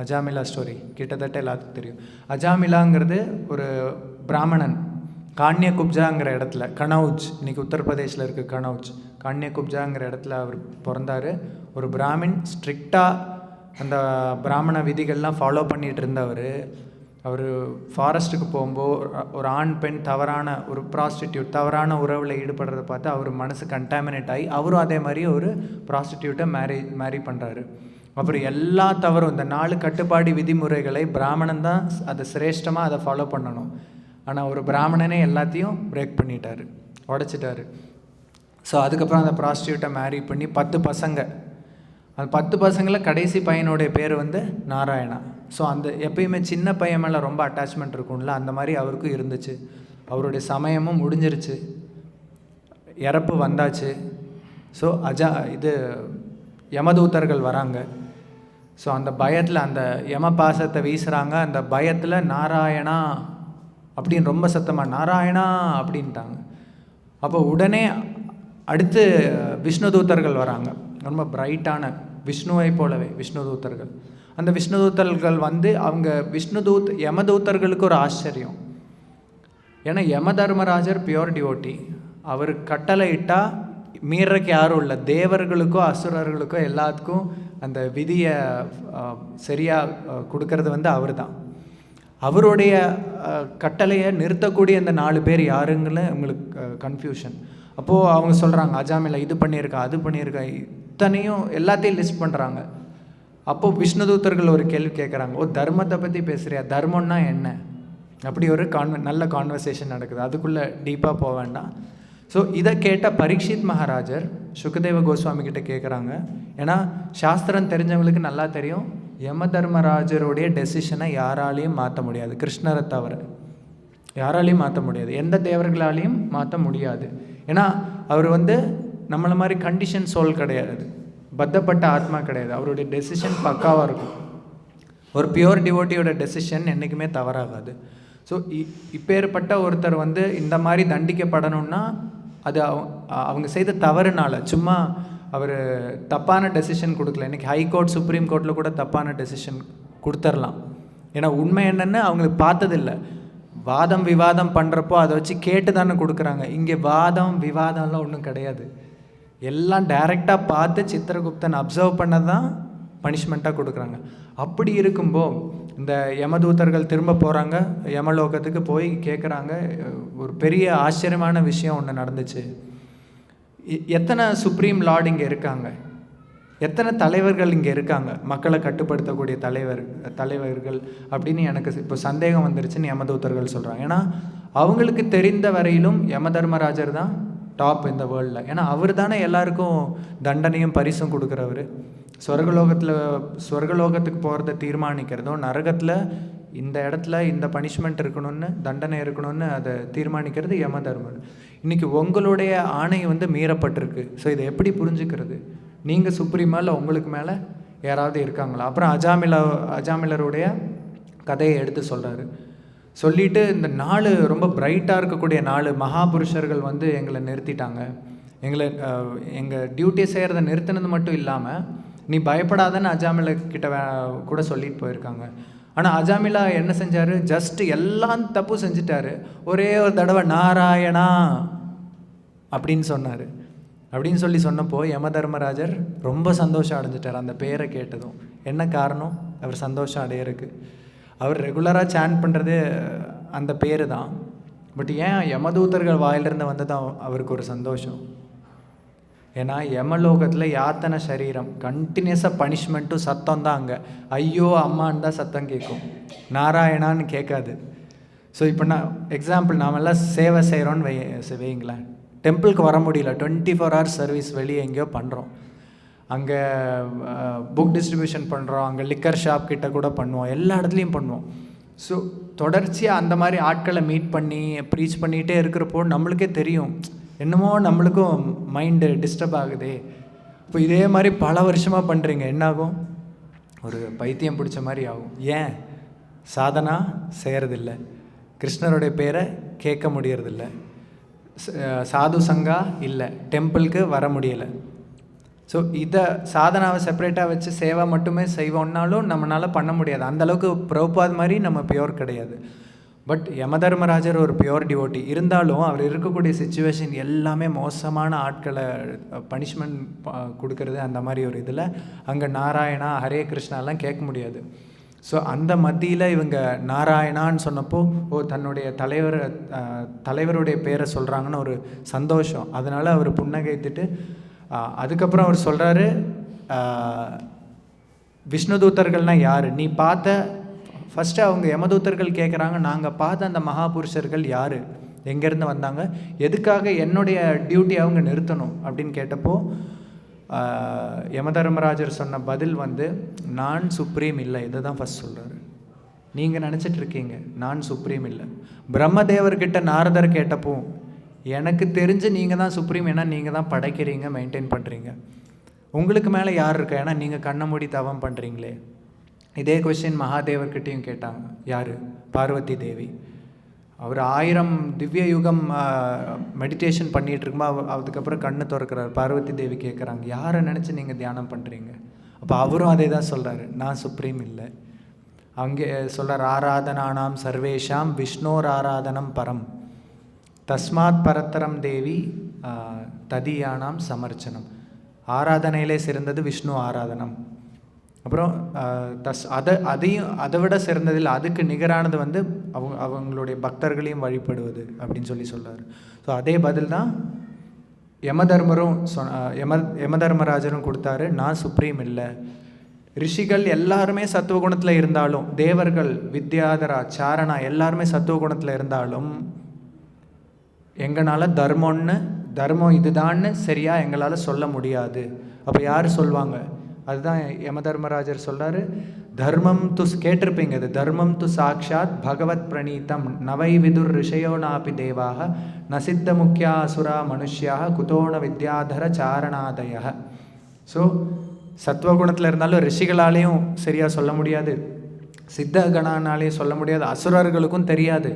அஜாமிலா ஸ்டோரி? கிட்டத்தட்ட எல்லாத்துக்கும் தெரியும். அஜாமிலாங்கிறது ஒரு பிராமணன், கான்யகுப்ஜாங்கிற இடத்துல, கனௌஜ், இன்றைக்கி உத்தரப்பிரதேசில் இருக்குது கனௌஜ், கான்யகுப்ஜாங்கிற இடத்துல அவர் பிறந்தார். ஒரு பிராமின், ஸ்ட்ரிக்டாக அந்த பிராமண விதிகள்லாம் ஃபாலோ பண்ணிகிட்டு இருந்தவர். அவர் ஃபாரஸ்ட்டுக்கு போகும்போது ஒரு ஆண் பெண் தவறான ஒரு ப்ராஸ்டிடியூட் தவறான உறவில் ஈடுபடுறதை பார்த்து அவர் மனசு கண்டாமினேட் ஆகி அவரும் அதே மாதிரி ஒரு ப்ராஸ்டிடியூட்டை மேரி பண்ணுறாரு. அப்புறம் எல்லா தவறும், இந்த 4 கட்டுப்பாடு விதிமுறைகளை பிராமணன் தான் அதை சிரேஷ்டமாக அதை ஃபாலோ பண்ணணும். ஆனால் ஒரு பிராமணனே எல்லாத்தையும் பிரேக் பண்ணிட்டார், உடைச்சிட்டாரு. ஸோ அதுக்கப்புறம் அந்த ப்ராஸ்டியூட்டை மேரி பண்ணி 10 பசங்க, அந்த 10 பசங்களில் கடைசி பையனுடைய பேர் நாராயணா. ஸோ அந்த எப்பயுமே சின்ன பையன் மேலே ரொம்ப அட்டாச்மெண்ட் இருக்கும்ல, அந்த மாதிரி அவருக்கும் இருந்துச்சு. அவருடைய சமயமும் முடிஞ்சிருச்சு, இறப்பு வந்தாச்சு. ஸோ யமதூதர்கள் வராங்க. ஸோ அந்த பயத்தில் அந்த யம பாசத்தை வீசுகிறாங்க. அந்த பயத்தில் நாராயணா அப்படின்னு ரொம்ப சத்தமாக நாராயணா அப்படின்ட்டாங்க. அப்போ உடனே அடுத்து விஷ்ணுதூதர்கள் வராங்க, ரொம்ப பிரைட்டான விஷ்ணுவை போலவே விஷ்ணுதூதர்கள். அந்த விஷ்ணுதூதர்கள் அவங்க யமதூதர்களுக்கு ஒரு ஆச்சரியம். ஏன்னா யம தர்மராஜர் பியோர் டிவோட்டி, அவர் கட்டளை இட்டால் மீறக்கு யாரும் இல்லை. தேவர்களுக்கோ அசுரர்களுக்கோ எல்லாத்துக்கும் அந்த விதியை சரியாக கொடுக்கறது அவர் தான். அவருடைய கட்டளையை நிறுத்தக்கூடிய அந்த 4 பேர் யாருங்கன்னு உங்களுக்கு கன்ஃபியூஷன். அப்போது அவங்க சொல்கிறாங்க, அஜாமிலா இது பண்ணியிருக்கா, அது பண்ணியிருக்கா, இத்தனையும் எல்லாத்தையும் லிஸ்ட் பண்ணுறாங்க. அப்போது விஷ்ணுதூதர்கள் ஒரு கேள்வி கேட்குறாங்க, தர்மத்தை பற்றி பேசுகிறியா, தர்மம்னா என்ன? அப்படி ஒரு நல்ல கான்வர்சேஷன் நடக்குது, அதுக்குள்ளே டீப்பாக போக வேண்டாம். ஸோ இதை கேட்ட பரீட்சித் மகாராஜர் சுகதேவ கோஸ்வாமி கிட்ட கேட்குறாங்க. ஏன்னா சாஸ்திரம் தெரிஞ்சவங்களுக்கு நல்லா தெரியும், யம தர்மராஜருடைய டெசிஷனை யாராலையும் மாற்ற முடியாது, கிருஷ்ணரை தவிர யாராலையும் மாற்ற முடியாது, எந்த தேவர்களாலையும் மாற்ற முடியாது. ஏன்னா அவர் நம்மளை மாதிரி கண்டிஷன் சோல் கிடையாது, பத்தப்பட்ட ஆத்மா கிடையாது. அவருடைய டெசிஷன் பக்காவாக இருக்கும். ஒரு பியோர் டிவோட்டியோட டெசிஷன் என்றைக்குமே தவறாகாது. ஸோ இப்பேற்பட்ட ஒருத்தர் இந்த மாதிரி தண்டிக்கப்படணும்னா அது அவங்க செய்த தவறுனால, சும்மா அவர் தப்பான டெசிஷன் கொடுக்கல. இன்றைக்கி ஹைகோர்ட், சுப்ரீம் கோர்ட்டில் கூட தப்பான டெசிஷன் கொடுத்துர்லாம். ஏன்னா உண்மை என்னென்னு அவங்களுக்கு பார்த்ததில்லை. வாதம் விவாதம் பண்ணுறப்போ அதை வச்சு கேட்டு தானே கொடுக்குறாங்க. இங்கே வாதம் விவாதம்லாம் ஒன்றும் கிடையாது, எல்லாம் டைரெக்டாக பார்த்து சித்திரகுப்தன் அப்சர்வ் பண்ண தான் பனிஷ்மெண்ட்டாக கொடுக்குறாங்க. அப்படி இருக்கும்போது இந்த யமதூதர்கள் திரும்ப போகிறாங்க, யமலோகத்துக்கு போய் கேட்குறாங்க, ஒரு பெரிய ஆச்சரியமான விஷயம் ஒன்று நடந்துச்சு. எத்தனை சுப்ரீம் லார்ட் இங்கே இருக்காங்க, எத்தனை தலைவர்கள் இங்கே இருக்காங்க, மக்களை கட்டுப்படுத்தக்கூடிய தலைவர்கள் அப்படின்னு எனக்கு இப்போ சந்தேகம் வந்துருச்சுன்னு யமதூதர்கள் சொல்கிறாங்க. ஏன்னா அவங்களுக்கு தெரிந்த வரையிலும் யம தர்மராஜர் தான் டாப் இந்த வேர்ல்டில். ஏன்னா அவர் தானே எல்லாருக்கும் தண்டனையும் பரிசும் கொடுக்குறவர். சொர்க்கலோகத்துக்கு போகிறத தீர்மானிக்கிறதும், நரகத்தில் இந்த இடத்துல இந்த பனிஷ்மெண்ட் இருக்கணும்னு, தண்டனை இருக்கணும்னு அதை தீர்மானிக்கிறது யம தர்மர். இன்றைக்கி உங்களுடைய ஆணை மீறப்பட்டிருக்கு. ஸோ இதை எப்படி புரிஞ்சுக்கிறது? நீங்கள் சுப்ரீமாக இல்லை, உங்களுக்கு மேலே யாராவது இருக்காங்களா? அப்புறம் அஜாமிலருடைய கதையை எடுத்து சொல்கிறாரு. சொல்லிவிட்டு இந்த 4 ரொம்ப பிரைட்டாக இருக்கக்கூடிய 4 மகாபுருஷர்கள் எங்களை நிறுத்திட்டாங்க, எங்கள் டியூட்டியை செய்கிறத நிறுத்தினது மட்டும் இல்லாமல் நீ பயப்படாதன்னு அஜாமிலா கிட்ட கூட சொல்லிட்டு போயிருக்காங்க. ஆனால் அஜாமிலா என்ன செஞ்சார்? ஜஸ்ட்டு எல்லாம் தப்பு செஞ்சிட்டாரு, ஒரே ஒரு தடவை நாராயணா அப்படின்னு சொன்னார். அப்படின்னு சொன்னப்போ யம தர்மராஜர் ரொம்ப சந்தோஷம் அடைஞ்சிட்டார் அந்த பேரை கேட்டதும். என்ன காரணம் அவர் சந்தோஷம் அடையிறதுக்கு? அவர் ரெகுலராக சேன் பண்ணுறது அந்த பேர் தான். பட் ஏன் யமதூதர்கள் வாயிலிருந்து வந்தது அவருக்கு ஒரு சந்தோஷம்? ஏன்னா யமலோகத்தில் யாத்தனை சரீரம், கண்டினியூஸாக பனிஷ்மெண்ட்டும் சத்தம் தான். அங்கே ஐயோ அம்மான்னு தான் சத்தம் கேட்கும், நாராயணான்னு கேட்காது. ஸோ இப்போ நான் எக்ஸாம்பிள், நாமெல்லாம் சேவை செய்கிறோன்னு வைங்களேன். டெம்பிளுக்கு வர முடியல, 24 hours சர்வீஸ் வெளியே எங்கேயோ பண்ணுறோம். அங்கே புக் டிஸ்ட்ரிபியூஷன் பண்ணுறோம், அங்கே லிக்கர் ஷாப் கிட்ட கூட பண்ணுவோம், எல்லா இடத்துலையும் பண்ணுவோம். ஸோ தொடர்ச்சியாக அந்த மாதிரி ஆட்களை மீட் பண்ணி ப்ரீச் பண்ணிகிட்டே இருக்கிறப்போ நம்மளுக்கே தெரியும், என்னமோ நம்மளுக்கும் மைண்டு டிஸ்டர்ப் ஆகுது. இப்போ இதே மாதிரி பல வருஷமாக பண்ணுறீங்க, என்னாகும்? ஒரு பைத்தியம் பிடிச்ச மாதிரி ஆகும். ஏன்? சாதனா செய்கிறதில்ல, கிருஷ்ணருடைய பேரை கேட்க முடியறதில்ல, சாது சங்கா இல்லை, டெம்பிளுக்கு வர முடியலை. ஸோ இதை சாதனாவை செப்பரேட்டாக வச்சு சேவை மட்டுமே செய்வோம்னாலும் நம்மளால் பண்ண முடியாது. அந்தளவுக்கு பிரபுபாத் மாதிரி நம்ம பியோர் கிடையாது. பட் யமதர்மராஜர் ஒரு பியோர் டிவோட்டி. இருந்தாலும் அவர் இருக்கக்கூடிய சுச்சுவேஷன் எல்லாமே மோசமான ஆட்களை பனிஷ்மெண்ட் கொடுக்கறது, அந்த மாதிரி ஒரு இதில் அங்கே நாராயணா ஹரே கிருஷ்ணாலாம் கேட்க முடியாது. ஸோ அந்த மத்தியில் இவங்க நாராயணான்னு சொன்னப்போ, தன்னுடைய தலைவருடைய பேரை சொல்கிறாங்கன்னு ஒரு சந்தோஷம். அதனால் அவர் புன்னகைத்துட்டு அதுக்கப்புறம் அவர் சொல்கிறாரு, விஷ்ணு தூதர்கள்னால் யார்? நீ பார்த்த ஃபஸ்ட்டு அவங்க யமதூதர்கள் கேட்குறாங்க, நாங்கள் பார்த்த அந்த மகாபுருஷர்கள் யார், எங்கேருந்து வந்தாங்க, எதுக்காக என்னுடைய டியூட்டி அவங்க நிறுத்தணும் அப்படின்னு கேட்டப்போ யமதர்மராஜர் சொன்ன பதில் நான் சுப்ரீம் இல்லை. இதை தான் ஃபஸ்ட் சொல்கிறாரு. நீங்கள் நினச்சிட்டு இருக்கீங்க நான் சுப்ரீம் இல்லை. பிரம்மதேவர்கிட்ட நாரதர் கேட்டப்போ, எனக்கு தெரிஞ்சு நீங்கள் தான் சுப்ரீம், ஏன்னா நீங்கள் தான் படைக்கிறீங்க, மெயின்டைன் பண்ணுறீங்க, உங்களுக்கு மேலே யார் இருக்கா, ஏன்னா நீங்கள் கண்ணை மூடி தவம் பண்ணுறீங்களே. இதே கொஸ்டின் மகாதேவர்கிட்டையும் கேட்டாங்க. யார்? பார்வதி தேவி. அவர் 1000 திவ்ய யுகம் மெடிடேஷன் பண்ணிகிட்டு இருக்கும்போது அதுக்கப்புறம் கண்ணு திறக்கிறார். பார்வதி தேவி கேட்குறாங்க, யாரை நினச்சி நீங்கள் தியானம் பண்ணுறீங்க? அப்போ அவரும் அதே தான் சொல்கிறாரு, நான் சுப்ரீம் இல்லை. அங்கே சொல்கிறார், ஆராதனானாம் சர்வேஷாம் விஷ்ணோர் ஆராதனம் பரம், தஸ்மாத் பரத்தரம் தேவி ததியானாம் சமர்ச்சனம். ஆராதனையிலே சிறந்தது விஷ்ணு ஆராதனம். அப்புறம் அதை விட சிறந்ததில் அதுக்கு நிகரானது அவங்களுடைய பக்தர்களையும் வழிபடுவது அப்படின்னு சொல்கிறார். ஸோ அதே பதில் தான் யமதர்மரும் யமதர்மராஜரும் கொடுத்தாரு, நான் சுப்ரீம் இல்லை. ரிஷிகள் எல்லாருமே சத்துவகுணத்தில் இருந்தாலும், தேவர்கள் வித்யாதரா சாரணா எல்லாருமே சத்துவகுணத்தில் இருந்தாலும், எங்களால் தர்மம் இதுதான்னு சரியாக எங்களால் சொல்ல முடியாது. அப்போ யார் சொல்லுவாங்க? அதுதான் யமதர்மராஜர் சொல்கிறாரு, தர்மம் து கேட்டிருப்பீங்க, அது தர்மம் து சாட்சாத் பகவத் பிரணீதம் நவை விதுர் ரிஷயோ நாபி தேவாக நசித்த முக்கியா அசுரா மனுஷ்யாக குதோண வித்யாதர சாரணாதய. ஸோ சத்வகுணத்தில் இருந்தாலும் ரிஷிகளாலேயும் சரியாக சொல்ல முடியாது, சித்த கணானாலேயும் சொல்ல முடியாது, அசுரர்களுக்கும் தெரியாது,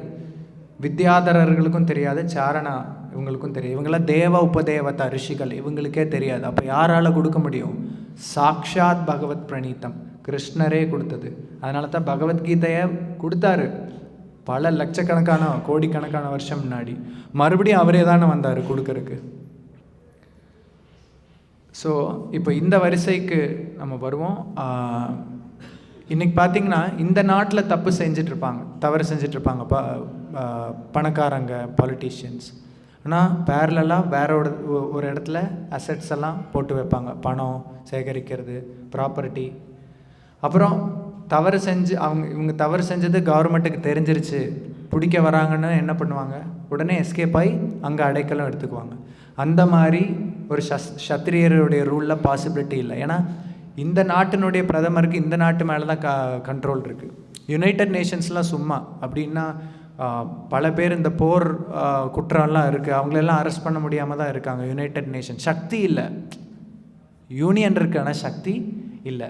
வித்யாதரர்களுக்கும் தெரியாது, சாரணா இவங்களுக்கும் தெரியும். இவங்களாம் தேவ உபதேவதா ரிஷிகள், இவங்களுக்கே தெரியாது. அப்போ யாரால் கொடுக்க முடியும்? சாக்ஷாத் பகவத் பிரணீதம், கிருஷ்ணரே கொடுத்தது. அதனால தான் பகவத்கீதையை கொடுத்தாரு பல லட்சக்கணக்கான கோடிக்கணக்கான வருஷம் முன்னாடி. மறுபடியும் அவரே தானே வந்தார் கொடுக்கறதுக்கு. ஸோ இப்போ இந்த வரிசைக்கு நம்ம வருவோம். இன்றைக்கி பார்த்திங்கன்னா இந்த நாட்டில் தப்பு செஞ்சிட்ருப்பாங்க, தவறு செஞ்சிட்ருப்பாங்க பணக்காரங்க, பாலிட்டிஷியன்ஸ். ஆனால் பேரலாக வேற ஒரு இடத்துல அசட்ஸ் எல்லாம் போட்டு வைப்பாங்க, பணம் சேகரிக்கிறது, ப்ராப்பர்ட்டி. அப்புறம் இவங்க தவறு செஞ்சது கவர்மெண்ட்டுக்கு தெரிஞ்சிருச்சு, பிடிக்க வராங்கன்னு என்ன பண்ணுவாங்க? உடனே எஸ்கேப் ஆகி அங்கே அடைக்கலம் எடுத்துக்குவாங்க. அந்த மாதிரி ஒரு சத்திரியருடைய ரூலில் பாசிபிலிட்டி இல்லை. ஏன்னா இந்த நாட்டினுடைய பிரதமருக்கு இந்த நாட்டு மேலே தான் கண்ட்ரோல் இருக்குது. யுனைடெட் நேஷன்ஸ்லாம் சும்மா அப்படின்னா பல பேர் இந்த போர் குற்றம்லாம் இருக்குது, அவங்களெல்லாம் அரெஸ்ட் பண்ண முடியாமல் தான் இருக்காங்க. யுனைடெட் நேஷன் சக்தி இல்லை, யூனியன் இருக்குது ஆனால் சக்தி இல்லை.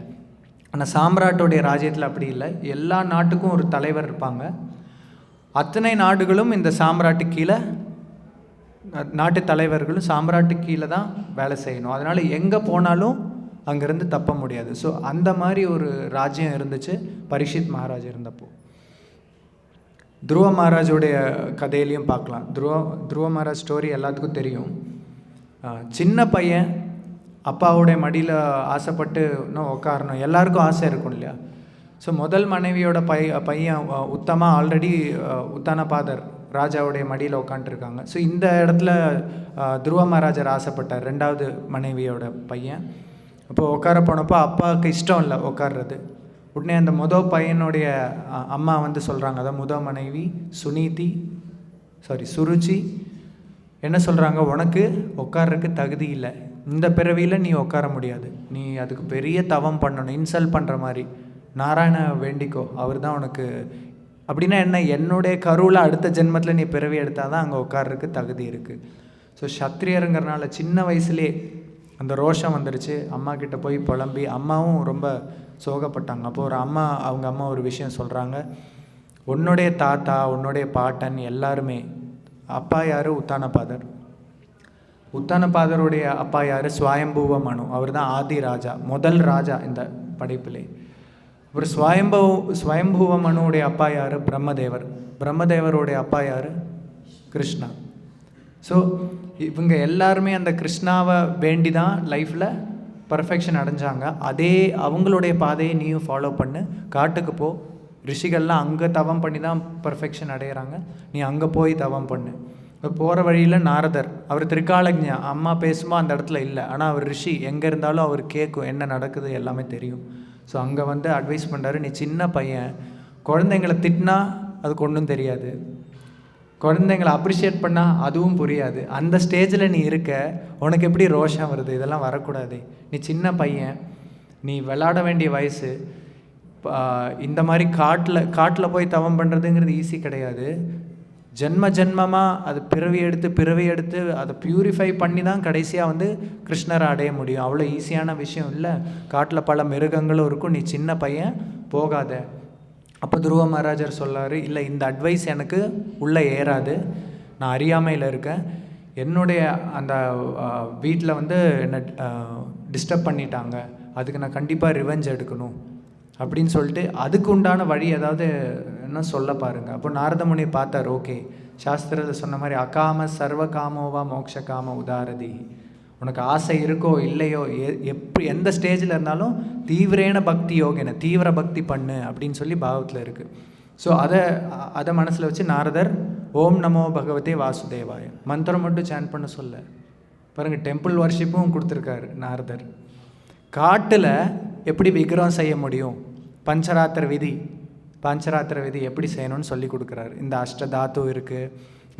ஆனால் சாம்ராட்டோடைய ராஜ்யத்தில் அப்படி இல்லை. எல்லா நாட்டுக்கும் ஒரு தலைவர் இருப்பாங்க. அத்தனை நாடுகளும் இந்த சாம்ராட்டு கீழே, நாட்டு தலைவர்களும் சாம்ராட்டு கீழே தான் வேலை செய்யணும். அதனால் எங்கே போனாலும் அங்கேருந்து தப்ப முடியாது. ஸோ அந்த மாதிரி ஒரு ராஜ்யம் இருந்துச்சு பரீட்சித் மகாராஜ் இருந்தப்போ. துருவ மகாராஜோடைய கதையிலையும் பார்க்கலாம். துருவ மகாராஜ் ஸ்டோரி எல்லாத்துக்கும் தெரியும். சின்ன பையன் அப்பாவுடைய மடியில் ஆசைப்பட்டு இன்னும் உட்காரணும், எல்லாருக்கும் ஆசை இருக்கும் இல்லையா? ஸோ முதல் மனைவியோட பையன் உத்தமா ஆல்ரெடி உத்தானபாதர் ராஜாவுடைய மடியில் உட்காந்துருக்காங்க. ஸோ இந்த இடத்துல துருவ மகாராஜர் ஆசைப்பட்டார், ரெண்டாவது மனைவியோட பையன். அப்போது உட்கார போனப்போ அப்பாவுக்கு இஷ்டம் இல்லை உட்கார்றது. உடனே அந்த பையனுடைய அம்மா வந்து சொல்கிறாங்க, அதான் மனைவி சுருச்சி என்ன சொல்கிறாங்க, உனக்கு உட்கார்றதுக்கு தகுதி இல்லை, இந்த பிறவியில் நீ உட்கார முடியாது, நீ அதுக்கு பெரிய தவம் பண்ணணும், இன்சல்ட் பண்ணுற மாதிரி, நாராயண வேண்டிக்கோ, அவர் தான் உனக்கு. அப்படின்னா என்ன, என்னுடைய கருவில் அடுத்த ஜென்மத்தில் நீ பிறவி எடுத்தால் தான் அங்கே உட்கார்றதுக்கு தகுதி இருக்குது. ஸோ சத்திரியருங்கிறனால சின்ன வயசுலேயே அந்த ரோஷம் வந்துடுச்சு. அம்மா கிட்ட போய் புலம்பி, அம்மாவும் ரொம்ப சோகப்பட்டாங்க. அப்போ அவங்க அம்மா ஒரு விஷயம் சொல்கிறாங்க, உன்னுடைய தாத்தா உன்னுடைய பாட்டன் எல்லாருமே, அப்பா யார் உத்தானபாதர், உத்தானபாதருடைய அப்பா யார் ஸ்வயம்புவ மனு, அவர் தான் ஆதி ராஜா, முதல் ராஜா இந்த படைப்பிலே. ஒரு ஸ்வயம்புவ மனுவுடைய அப்பா யார் பிரம்மதேவர், பிரம்மதேவருடைய அப்பா யார் கிருஷ்ணா. ஸோ இவங்க எல்லாருமே அந்த கிருஷ்ணாவை வேண்டி தான் லைஃப்பில் பர்ஃபெக்ஷன் அடைஞ்சாங்க. அதே அவங்களுடைய பாதையை நீயும் ஃபாலோ பண்ணு, காட்டுக்கு போ, ரிஷிகள்லாம் அங்கே தவம் பண்ணி தான் பர்ஃபெக்ஷன் அடைகிறாங்க, நீ அங்கே போய் தவம் பண்ணு. இப்போ போகிற வழியில் நாரதர், அவர் திரிகாலஜ்ஞா, அம்மா பேசுமா அந்த இடத்துல இல்லை, ஆனால் அவர் ரிஷி, எங்கே இருந்தாலும் அவர் கேட்கும், என்ன நடக்குது எல்லாமே தெரியும். ஸோ அங்கே வந்து அட்வைஸ் பண்ணுறாரு, நீ சின்ன பையன், குழந்தைங்களை திட்டினா அதுக்கு ஒன்றும் தெரியாது, குழந்தைங்களை அப்ரிஷியேட் பண்ணால் அதுவும் புரியாது, அந்த ஸ்டேஜில் நீ இருக்க, உனக்கு எப்படி ரோஷம் வருது, இதெல்லாம் வரக்கூடாது, நீ சின்ன பையன், நீ விளையாட வேண்டிய வயசு, இந்த மாதிரி காட்டில் போய் தவம் பண்ணுறதுங்கிறது ஈஸி கிடையாது, ஜென்மமாக அது பிறவி எடுத்து அதை பியூரிஃபை பண்ணி தான் கடைசியாக வந்து கிருஷ்ணரை அடைய முடியும். அவ்வளோ ஈஸியான விஷயம் இல்லை, காட்டில் பல மிருகங்களும் இருக்கும், நீ சின்ன பையன் போகாத. அப்போ துருவ மகாராஜர் சொல்லார், இல்லை இந்த அட்வைஸ் எனக்கு உள்ளே ஏறாது, நான் அறியாமையில் இருக்கேன், என்னுடைய அந்த வீட்டில் வந்து என்னை டிஸ்டர்ப் பண்ணிட்டாங்க, அதுக்கு நான் கண்டிப்பாக ரிவெஞ்ச் எடுக்கணும் அப்படின்னு சொல்லிட்டு அதுக்கு உண்டான வழி ஏதாவது என்ன சொல்ல பாருங்கள். அப்போ நாரதமுனி பார்த்தார், ஓகே சாஸ்திரத்தில் சொன்ன மாதிரி அகாம சர்வ காமோவா மோக்ஷ காம உதாரதி, உனக்கு ஆசை இருக்கோ இல்லையோ, எந்த ஸ்டேஜில் இருந்தாலும் தீவிரேன பக்தி யோகின, தீவிர பக்தி பண்ணு அப்படின்னு சொல்லி பாவத்தில் இருக்குது. ஸோ அதை மனசில் வச்சு நாரதர் ஓம் நமோ பகவதே வாசுதேவாய மந்திரம் மட்டும் சேன் பண்ண சொல்ல பாருங்கள், டெம்பிள் வர்ஷிப்பும் கொடுத்துருக்காரு நாரதர். காட்டில் எப்படி விக்கிரகம் செய்ய முடியும், பஞ்சராத்திர விதி எப்படி செய்யணும்னு சொல்லி கொடுக்குறாரு. இந்த அஷ்டதாத்து இருக்குது,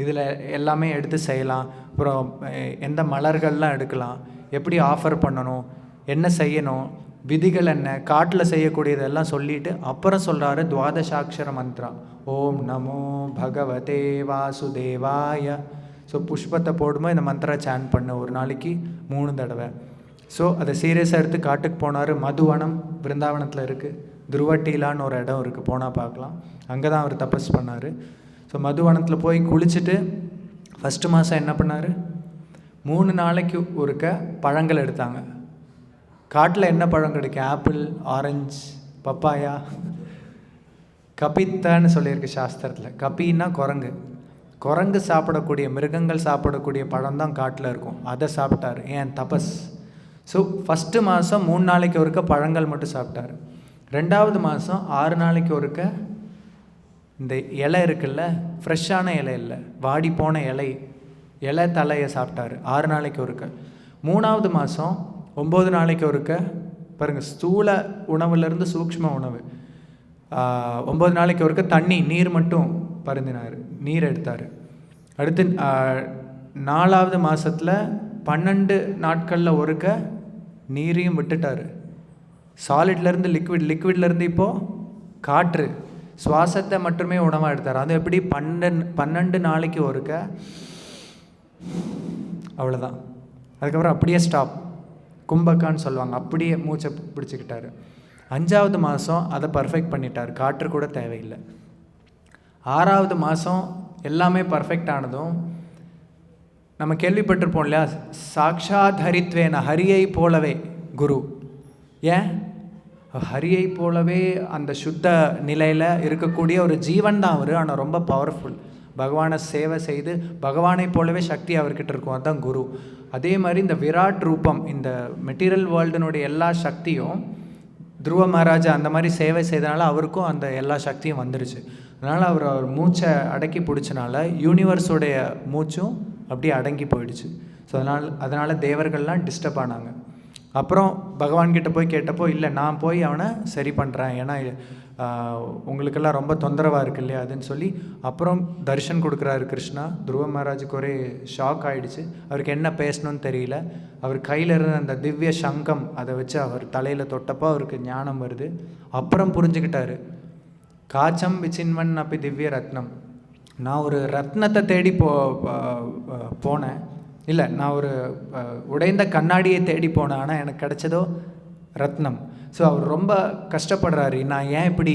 இதில் எல்லாமே எடுத்து செய்யலாம். அப்புறம் எந்த மலர்கள்லாம் எடுக்கலாம், எப்படி ஆஃபர் பண்ணணும், என்ன செய்யணும், விதிகள் என்ன, காட்டில் செய்யக்கூடியதெல்லாம் சொல்லிவிட்டு அப்புறம் சொல்கிறாரு துவாதசாட்சர மந்த்ரா ஓம் நமோ பகவதே வாசுதேவாய. ஸோ புஷ்பத்தை போடும்போது இந்த மந்திரா சேன் பண்ணு ஒரு நாளைக்கு 3 தடவை. ஸோ அதை சீரியஸாக எடுத்து காட்டுக்கு போனார். மதுவனம் பிருந்தாவனத்தில் இருக்குது, துருவட்டீலான்னு ஒரு இடம் இருக்குது, போனால் பார்க்கலாம், அங்கே தான் அவர் தபஸ் பண்ணார். ஸோ மதுவனத்தில் போய் குளிச்சுட்டு ஃபஸ்ட்டு மாதம் என்ன பண்ணார், 3 நாளைக்கு ஒருக்க பழங்கள் எடுத்தாங்க. காட்டில் என்ன பழம் கிடைக்கும், ஆப்பிள், ஆரஞ்சு, பப்பாயா, கபித்தான்னு சொல்லியிருக்கு சாஸ்திரத்தில். கபின்னா குரங்கு சாப்பிடக்கூடிய, மிருகங்கள் சாப்பிடக்கூடிய பழம் தான் காட்டில் இருக்கும், அதை சாப்பிட்டார். ஏன், தபஸ். ஸோ ஃபஸ்ட்டு மாதம் 3 நாளைக்கு ஒருக்க பழங்கள் மட்டும் சாப்பிட்டார். 2வது மாதம் 6 நாளைக்கு ஒருக்க இந்த இலை இருக்குல்ல, ஃப்ரெஷ்ஷான இலை இல்லை, வாடி போன இலை தலையை சாப்பிட்டார் 6 நாளைக்கு ஒருக்க. 3வது மாதம் 9 நாளைக்கு ஒருக்க பாருங்கள், ஸ்தூல உணவுலேருந்து சூக்ஷ்ம உணவு 9 நாளைக்கு ஒருக்க தண்ணி, நீர் மட்டும் பருந்தினார், நீர் எடுத்தார். அடுத்து 4வது மாதத்தில் 12 நாட்களில் ஒருக்க நீரையும் விட்டுட்டார். சாலிட்லேருந்து லிக்விட்லேருந்து இப்போது காற்று, சுவாசத்தை மட்டுமே உணவாக எடுத்தார். அது எப்படி 12 நாளைக்கு ஒருக்க, அவ்வளோதான். அதுக்கப்புறம் அப்படியே ஸ்டாப், கும்பக்கான்னு சொல்லுவாங்க, அப்படியே மூச்சை பிடிச்சிக்கிட்டார். 5வது மாதம் அதை பர்ஃபெக்ட் பண்ணிட்டார், காற்று கூட தேவையில்லை. 6வது மாதம் எல்லாமே பர்ஃபெக்ட் ஆனதும் நம்ம கேள்விப்பட்டிருப்போம் இல்லையா, சாக்ஷாத் ஹரித்வேன, ஹரியை போலவே குரு. ஏன், ஹரியை போலவே அந்த சுத்த நிலையில் இருக்கக்கூடிய ஒரு ஜீவன் தான் அவர், ஆனால் ரொம்ப பவர்ஃபுல். பகவானை சேவை செய்து பகவானை போலவே சக்தி அவர்கிட்ட இருக்கும், அதுதான் குரு. அதே மாதிரி இந்த விராட் ரூபம், இந்த மெட்டீரியல் வேர்ல்டுனுடைய எல்லா சக்தியும் துருவ மகாராஜா அந்த மாதிரி சேவை செய்தனால அவருக்கும் அந்த எல்லா சக்தியும் வந்துருச்சு. அதனால் அவர் மூச்சை அடக்கி பிடிச்சனால யூனிவர்ஸோடைய மூச்சும் அப்படியே அடங்கி போயிடுச்சு. ஸோ அதனால் தேவர்கள்லாம் டிஸ்டர்ப் ஆனாங்க. அப்புறம் பகவான்கிட்ட போய் கேட்டப்போ, இல்லை நான் போய் அவனை சரி பண்ணுறேன், ஏன்னா உங்களுக்கெல்லாம் ரொம்ப தொந்தரவாக இருக்கு இல்லையா அதுன்னு சொல்லி அப்புறம் தர்ஷன் கொடுக்குறாரு கிருஷ்ணா. துருவ மகாராஜுக்கு ஒரே ஷாக் ஆகிடுச்சு. அவருக்கு என்ன பேசணும்னு தெரியல. அவர் கையில் இருந்த அந்த திவ்ய சங்கம் அதை வச்சு அவர் தலையில் தொட்டப்போ அவருக்கு ஞானம் வருது. அப்புறம் புரிஞ்சுக்கிட்டாரு, காச்சம் விசின்வன் அப்படி திவ்ய ரத்னம். நான் ஒரு ரத்னத்தை தேடி போனேன், இல்லை நான் ஒரு உடைந்த கண்ணாடியை தேடி போனேன், ஆனால் எனக்கு கிடைச்சதோ ரத்னம். ஸோ அவர் ரொம்ப கஷ்டப்படுறாரு, நான் ஏன் இப்படி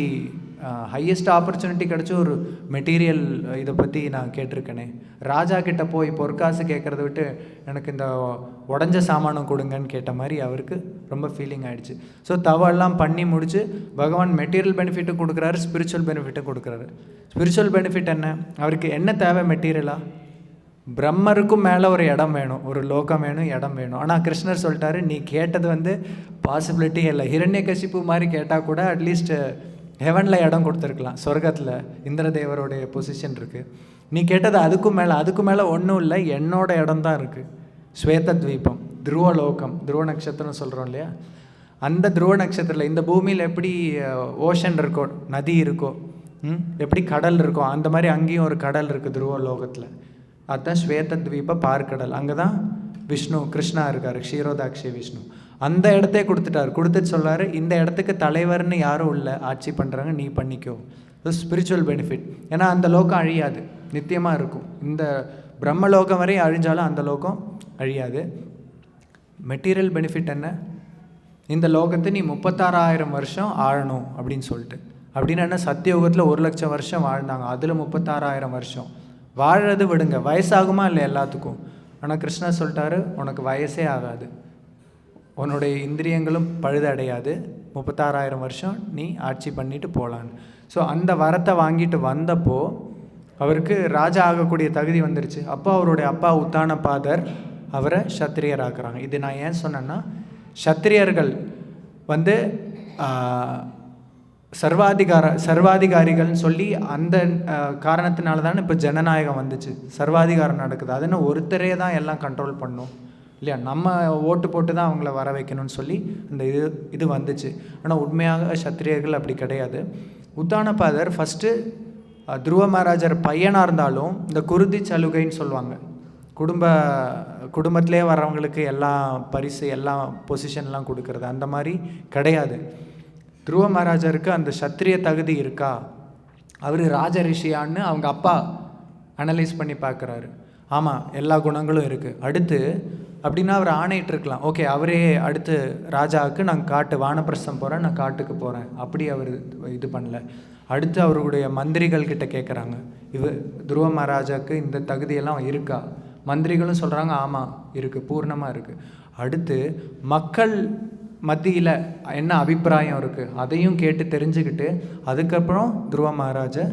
ஹையஸ்ட் ஆப்பர்ச்சுனிட்டி கிடச்ச ஒரு மெட்டீரியல் இதை பற்றி நான் கேட்டிருக்கேனே, ராஜா கிட்ட போய் பொற்காசு கேட்குறத விட்டு எனக்கு இந்த உடஞ்ச சாமானம் கொடுங்கன்னு கேட்ட மாதிரி அவருக்கு ரொம்ப ஃபீலிங் ஆகிடுச்சு. ஸோ தவெல்லாம் பண்ணி முடிச்சு பகவான் மெட்டீரியல் பெனிஃபிட்டும் கொடுக்குறாரு, ஸ்பிரிச்சுவல் பெனிஃபிட்டும் கொடுக்குறாரு. ஸ்பிரிச்சுவல் பெனிஃபிட் என்ன, அவருக்கு என்ன தேவை மெட்டீரியலாக, பிரம்மருக்கும் மேலே ஒரு இடம் வேணும், ஒரு லோகம் வேணும், இடம் வேணும். ஆனால் கிருஷ்ணர் சொல்லிட்டாரு, நீ கேட்டது பாசிபிலிட்டி இல்லை. ஹிரண்யகசிப்பு மாதிரி கேட்டால் கூட அட்லீஸ்ட் ஹெவனில் இடம் கொடுத்துருக்கலாம், சொர்க்கத்தில் இந்திரதேவருடைய பொசிஷன் இருக்குது. நீ கேட்டது அதுக்கும் மேலே ஒன்றும் இல்லை, என்னோட இடம் தான் இருக்குது, ஸ்வேத தீபம், துருவலோகம், துருவ நட்சத்திரம் சொல்கிறோம் இல்லையா, அந்த துருவ நட்சத்திரத்தில் இந்த பூமியில் எப்படி ஓஷன் இருக்கோ, நதி இருக்கோ, எப்படி கடல் இருக்கோ, அந்த மாதிரி அங்கேயும் ஒரு கடல் இருக்குது துருவலோகத்தில். அதுதான் ஸ்வேத தீப பார்க்கடல். அங்கே தான் விஷ்ணு கிருஷ்ணா இருக்கார், க்ஷீரோதாக்ஷி விஷ்ணு. அந்த இடத்தையே கொடுத்துட்டு சொல்லாரு, இந்த இடத்துக்கு தலைவர்னு யாரும் இல்லை, ஆட்சி பண்ணுறாங்க, நீ பண்ணிக்கோ. Spiritual benefit. ஏன்னா அந்த லோகம் அழியாது, நித்தியமாக இருக்கும். இந்த பிரம்மலோகம் வரை அழிஞ்சாலும் அந்த லோகம் அழியாது. மெட்டீரியல் பெனிஃபிட் என்ன, இந்த லோகத்தை நீ 36,000 வருஷம் ஆழணும் அப்படின்னு சொல்லிட்டு. அப்படின்னு என்ன, சத்தியோகத்தில் 1,00,000 வருஷம் வாழ்ந்தாங்க, அதில் 36,000 வருஷம் வாழறது விடுங்க, வயசாகுமா இல்லை எல்லாத்துக்கும். ஆனால் கிருஷ்ணா சொல்லிட்டாரு, உனக்கு வயசே ஆகாது, உன்னுடைய இந்திரியங்களும் பழுதடையாது, 36,000 வருஷம் நீ ஆட்சி பண்ணிட்டு போகலான்னு. ஸோ அந்த வரத்தை வாங்கிட்டு வந்தப்போ அவருக்கு ராஜா ஆகக்கூடிய தகுதி வந்துருச்சு. அப்போ அவருடைய அப்பா உத்தானபாதர் அவரை சத்திரியர் ஆக்குறாங்க. இது நான் ஏன் சொன்னேன்னா, சத்திரியர்கள் சர்வாதிகாரிகள்னு சொல்லி அந்த காரணத்தினால தானே இப்போ ஜனநாயகம் வந்துச்சு, சர்வாதிகாரம் நடக்குது. அது என்ன ஒருத்தரே தான் எல்லாம் கண்ட்ரோல் பண்ணும் இல்லையா, நம்ம ஓட்டு போட்டு தான் அவங்கள வர வைக்கணும்னு சொல்லி இந்த இது வந்துச்சு. ஆனால் உண்மையாக சத்திரியர்கள் அப்படி கிடையாது. உத்தானபாதர் ஃபஸ்ட்டு துருவ மகாராஜர் பையனாக இருந்தாலும் இந்த குருதி சலுகைன்னு சொல்லுவாங்க, குடும்பத்திலே வர்றவங்களுக்கு எல்லாம் பரிசு எல்லாம் பொசிஷன்லாம் கொடுக்கறது, அந்த மாதிரி கிடையாது. துருவ மகாராஜருக்கு அந்த சத்திரிய தகுதி இருக்கா, அவர் ராஜ ரிஷியான்னு அவங்க அப்பா அனலைஸ் பண்ணி பார்க்குறாரு. ஆமாம், எல்லா குணங்களும் இருக்குது. அடுத்து அப்படின்னா அவர் ஆணையிட்டிருக்கலாம், ஓகே அவரே அடுத்து ராஜாவுக்கு நான் வானப்பிரஸ்தம் போகிறேன், நான் காட்டுக்கு போகிறேன், அப்படி அவர் இது பண்ணல. அடுத்து அவருடைய மந்திரிகள் கிட்ட கேட்குறாங்க, துருவ மகாராஜாவுக்கு இந்த தகுதியெல்லாம் இருக்கா, மந்திரிகளும் சொல்கிறாங்க ஆமாம் இருக்குது, பூர்ணமாக இருக்குது. அடுத்து மக்கள் மத்தியில் என்ன அபிப்பிராயம் இருக்குது அதையும் கேட்டு தெரிஞ்சுக்கிட்டு அதுக்கப்புறம் துருவ மகாராஜா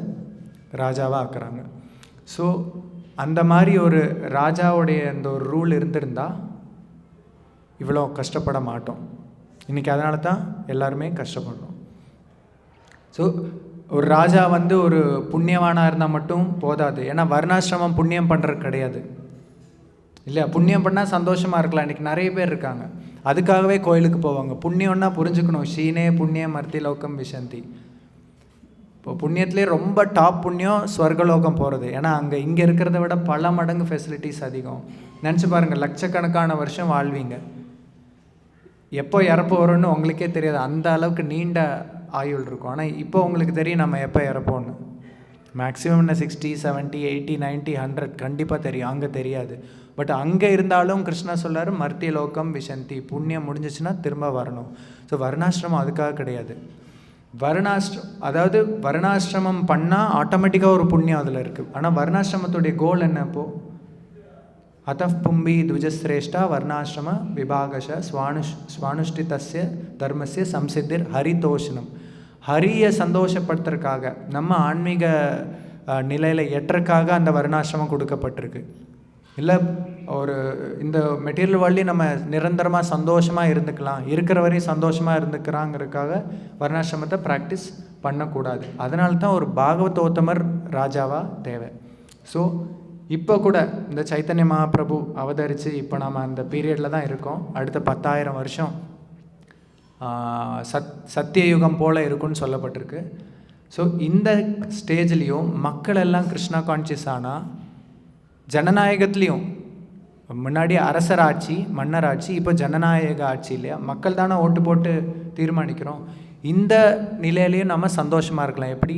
ராஜாவாக ஆக்குறாங்க. ஸோ அந்த மாதிரி ஒரு ராஜாவுடைய அந்த ஒரு ரூல் இருந்திருந்தால் இவ்வளோ கஷ்டப்பட மாட்டோம் இன்றைக்கி. அதனால தான் எல்லாருமே கஷ்டப்படுறோம். ஸோ ஒரு ராஜா ஒரு புண்ணியவானாக இருந்தால் மட்டும் போதாது. ஏன்னா வர்ணாசிரமம் புண்ணியம் பண்ணுறது கிடையாது இல்லையா. புண்ணியம் பண்ணால் சந்தோஷமாக இருக்கலாம். இன்றைக்கி நிறைய பேர் இருக்காங்க, அதுக்காகவே கோயிலுக்கு போவாங்க. புண்ணியம்னா புரிஞ்சுக்கணும், ஷீனே புண்ணியம் மர்த்தி லோகம் விசந்தி. இப்போ புண்ணியத்துலேயே ரொம்ப டாப் புண்ணியம் ஸ்வர்கலோகம் போகிறது. ஏன்னா அங்கே இங்கே இருக்கிறத விட பல மடங்கு ஃபெசிலிட்டிஸ் அதிகம். நினச்சி பாருங்கள், லட்சக்கணக்கான வருஷம் வாழ்வீங்க, எப்போ இறப்பு வரும்னு உங்களுக்கே தெரியாது, அந்த அளவுக்கு நீண்ட ஆயுள் இருக்கும். ஆனால் இப்போ உங்களுக்கு தெரியும் நம்ம எப்போ இறப்போன்னு. மேக்ஸிமம் என்ன 60, 70, 80, 90, 100 கண்டிப்பாக தெரியும், அங்கே தெரியாது. பட் அங்கே இருந்தாலும் கிருஷ்ணா சொல்லார் மர்த்திய லோகம் விசந்தி, புண்ணியம் முடிஞ்சிச்சுன்னா திரும்ப வரணும். ஸோ வர்ணாசிரமம் அதுக்காக கிடையாது. அதாவது வர்ணாசிரமம் பண்ணால் ஆட்டோமேட்டிக்காக ஒரு புண்ணியம் அதில் இருக்குது. ஆனால் வர்ணாசிரமத்துடைய கோல் என்ன, இப்போது அத்தப் பும்பி துஜஸ்ரேஷ்டா வர்ணாசிரம விபாகஷ ஸ்வானுஷ்டிதஸ்ய தர்மஸ்ய சம்சித்திர் ஹரிதோஷனம். ஹரியை சந்தோஷப்படுத்துறதுக்காக, நம்ம ஆன்மீக நிலையில் எட்டுறதுக்காக அந்த வர்ணாசிரமம் கொடுக்கப்பட்டிருக்கு. இல்லை ஒரு இந்த மெட்டீரியல் வேர்ல்ட்லேயும் நம்ம நிரந்தரமாக சந்தோஷமாக இருந்துக்கலாம், இருக்கிற வரையும் சந்தோஷமாக இருந்துக்கிறாங்கிறதுக்காக வர்ணாசிரமத்தை ப்ராக்டிஸ் பண்ணக்கூடாது. அதனால தான் ஒரு பாகவதோத்தமர் ராஜாவாக தேவை. ஸோ இப்போ கூட இந்த சைத்தன்ய மகாபிரபு அவதரித்து இப்போ நம்ம அந்த பீரியடில் தான் இருக்கோம். அடுத்த 10,000 வருஷம் சத்தியயுகம் போல் இருக்குன்னு சொல்லப்பட்டிருக்கு. ஸோ இந்த ஸ்டேஜ்லேயும் மக்கள் எல்லாம் கிருஷ்ணா கான்சியஸ் ஆனால், ஜனநாயகத்துலேயும் முன்னாடி அரசர் ஆட்சி, மன்னர் ஆட்சி, இப்போ ஜனநாயக ஆட்சி இல்லையா, மக்கள் தானே ஓட்டு போட்டு தீர்மானிக்கிறோம். இந்த நிலையிலையும் நம்ம சந்தோஷமாக இருக்கலாம். எப்படி?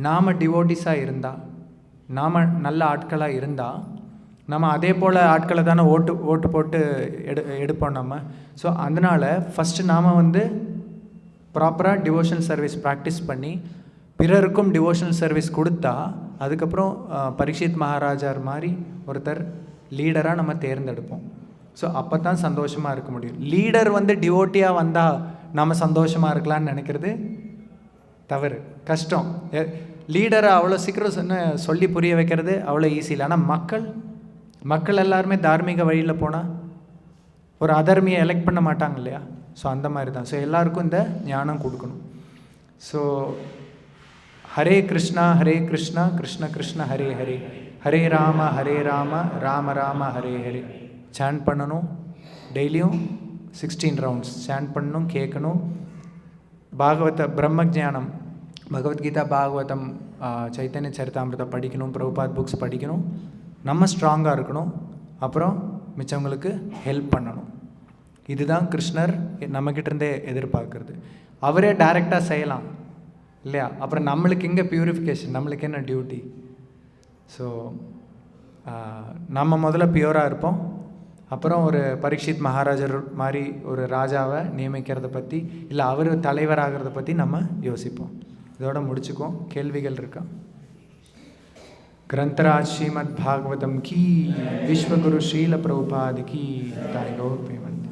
நாம் டிவோட்டிஸாக இருந்தால், நாம் நல்ல ஆட்களாக இருந்தால், நம்ம அதே போல் ஆட்களை தானே ஓட்டு போட்டு எடுப்போம் நம்ம. ஸோ அதனால் ஃபஸ்ட்டு நாம் ப்ராப்பராக டிவோஷனல் சர்வீஸ் ப்ராக்டிஸ் பண்ணி பிறருக்கும் டிவோஷனல் சர்வீஸ் கொடுத்தா, அதுக்கப்புறம் பரீட்சித் மகாராஜார் மாதிரி ஒருத்தர் லீடராக நம்ம தேர்ந்தெடுப்போம். ஸோ அப்போ தான் சந்தோஷமாக இருக்க முடியும். லீடர் டிவோட்டியாக வந்தால் நம்ம சந்தோஷமாக இருக்கலான்னு நினைக்கிறது தவறு, கஷ்டம். லீடரை அவ்வளோ சீக்கிரம் சொல்லி புரிய வைக்கிறது அவ்வளோ ஈஸி இல்லை. ஆனால் மக்கள் எல்லாருமே தார்மீக வழியில் போனால் ஒரு அதர்மியை எலெக்ட் பண்ண மாட்டாங்க இல்லையா? ஸோ அந்த மாதிரி தான். ஸோ எல்லாருக்கும் இந்த ஞானம் கொடுக்கணும். ஸோ ஹரே கிருஷ்ணா கிருஷ்ண கிருஷ்ண ஹரே ஹரே, ஹரே ராம ராம ராம ஹரே ஹரே சாண்ட் பண்ணணும். டெய்லியும் 16 ரவுண்ட்ஸ் சாண்ட் பண்ணணும், கேட்கணும். பிரம்ம ஜானம், பகவத்கீதா, பாகவதம், சைத்தன்ய சரிதாமிரதம் படிக்கணும், பிரபுபாத் புக்ஸ் படிக்கணும். நம்ம ஸ்ட்ராங்காக இருக்கணும். அப்புறம் மிச்சவங்களுக்கு ஹெல்ப் பண்ணணும். இதுதான் கிருஷ்ணர் நம்மக்கிட்டேருந்தே எதிர்பார்க்குறது. அவரே டைரெக்டாக செய்யலாம் இல்லையா? அப்புறம் நம்மளுக்கு எங்கே பியூரிஃபிகேஷன், நம்மளுக்கு என்ன டியூட்டி? ஸோ நம்ம முதல்ல பியூராக இருப்போம். அப்புறம் ஒரு பரீட்சித் மகாராஜர் மாதிரி ஒரு ராஜாவை நியமிக்கிறத பற்றி, இல்லை அவர் தலைவராகிறத பற்றி நம்ம யோசிப்போம். இதோட முடிச்சுக்குவோம். கேள்விகள் இருக்கா? ग्रंथराज श्रीमद् भागवतम की, विश्वगुरु श्रील प्रभुपाद की, ताई गौर प्रेमंत।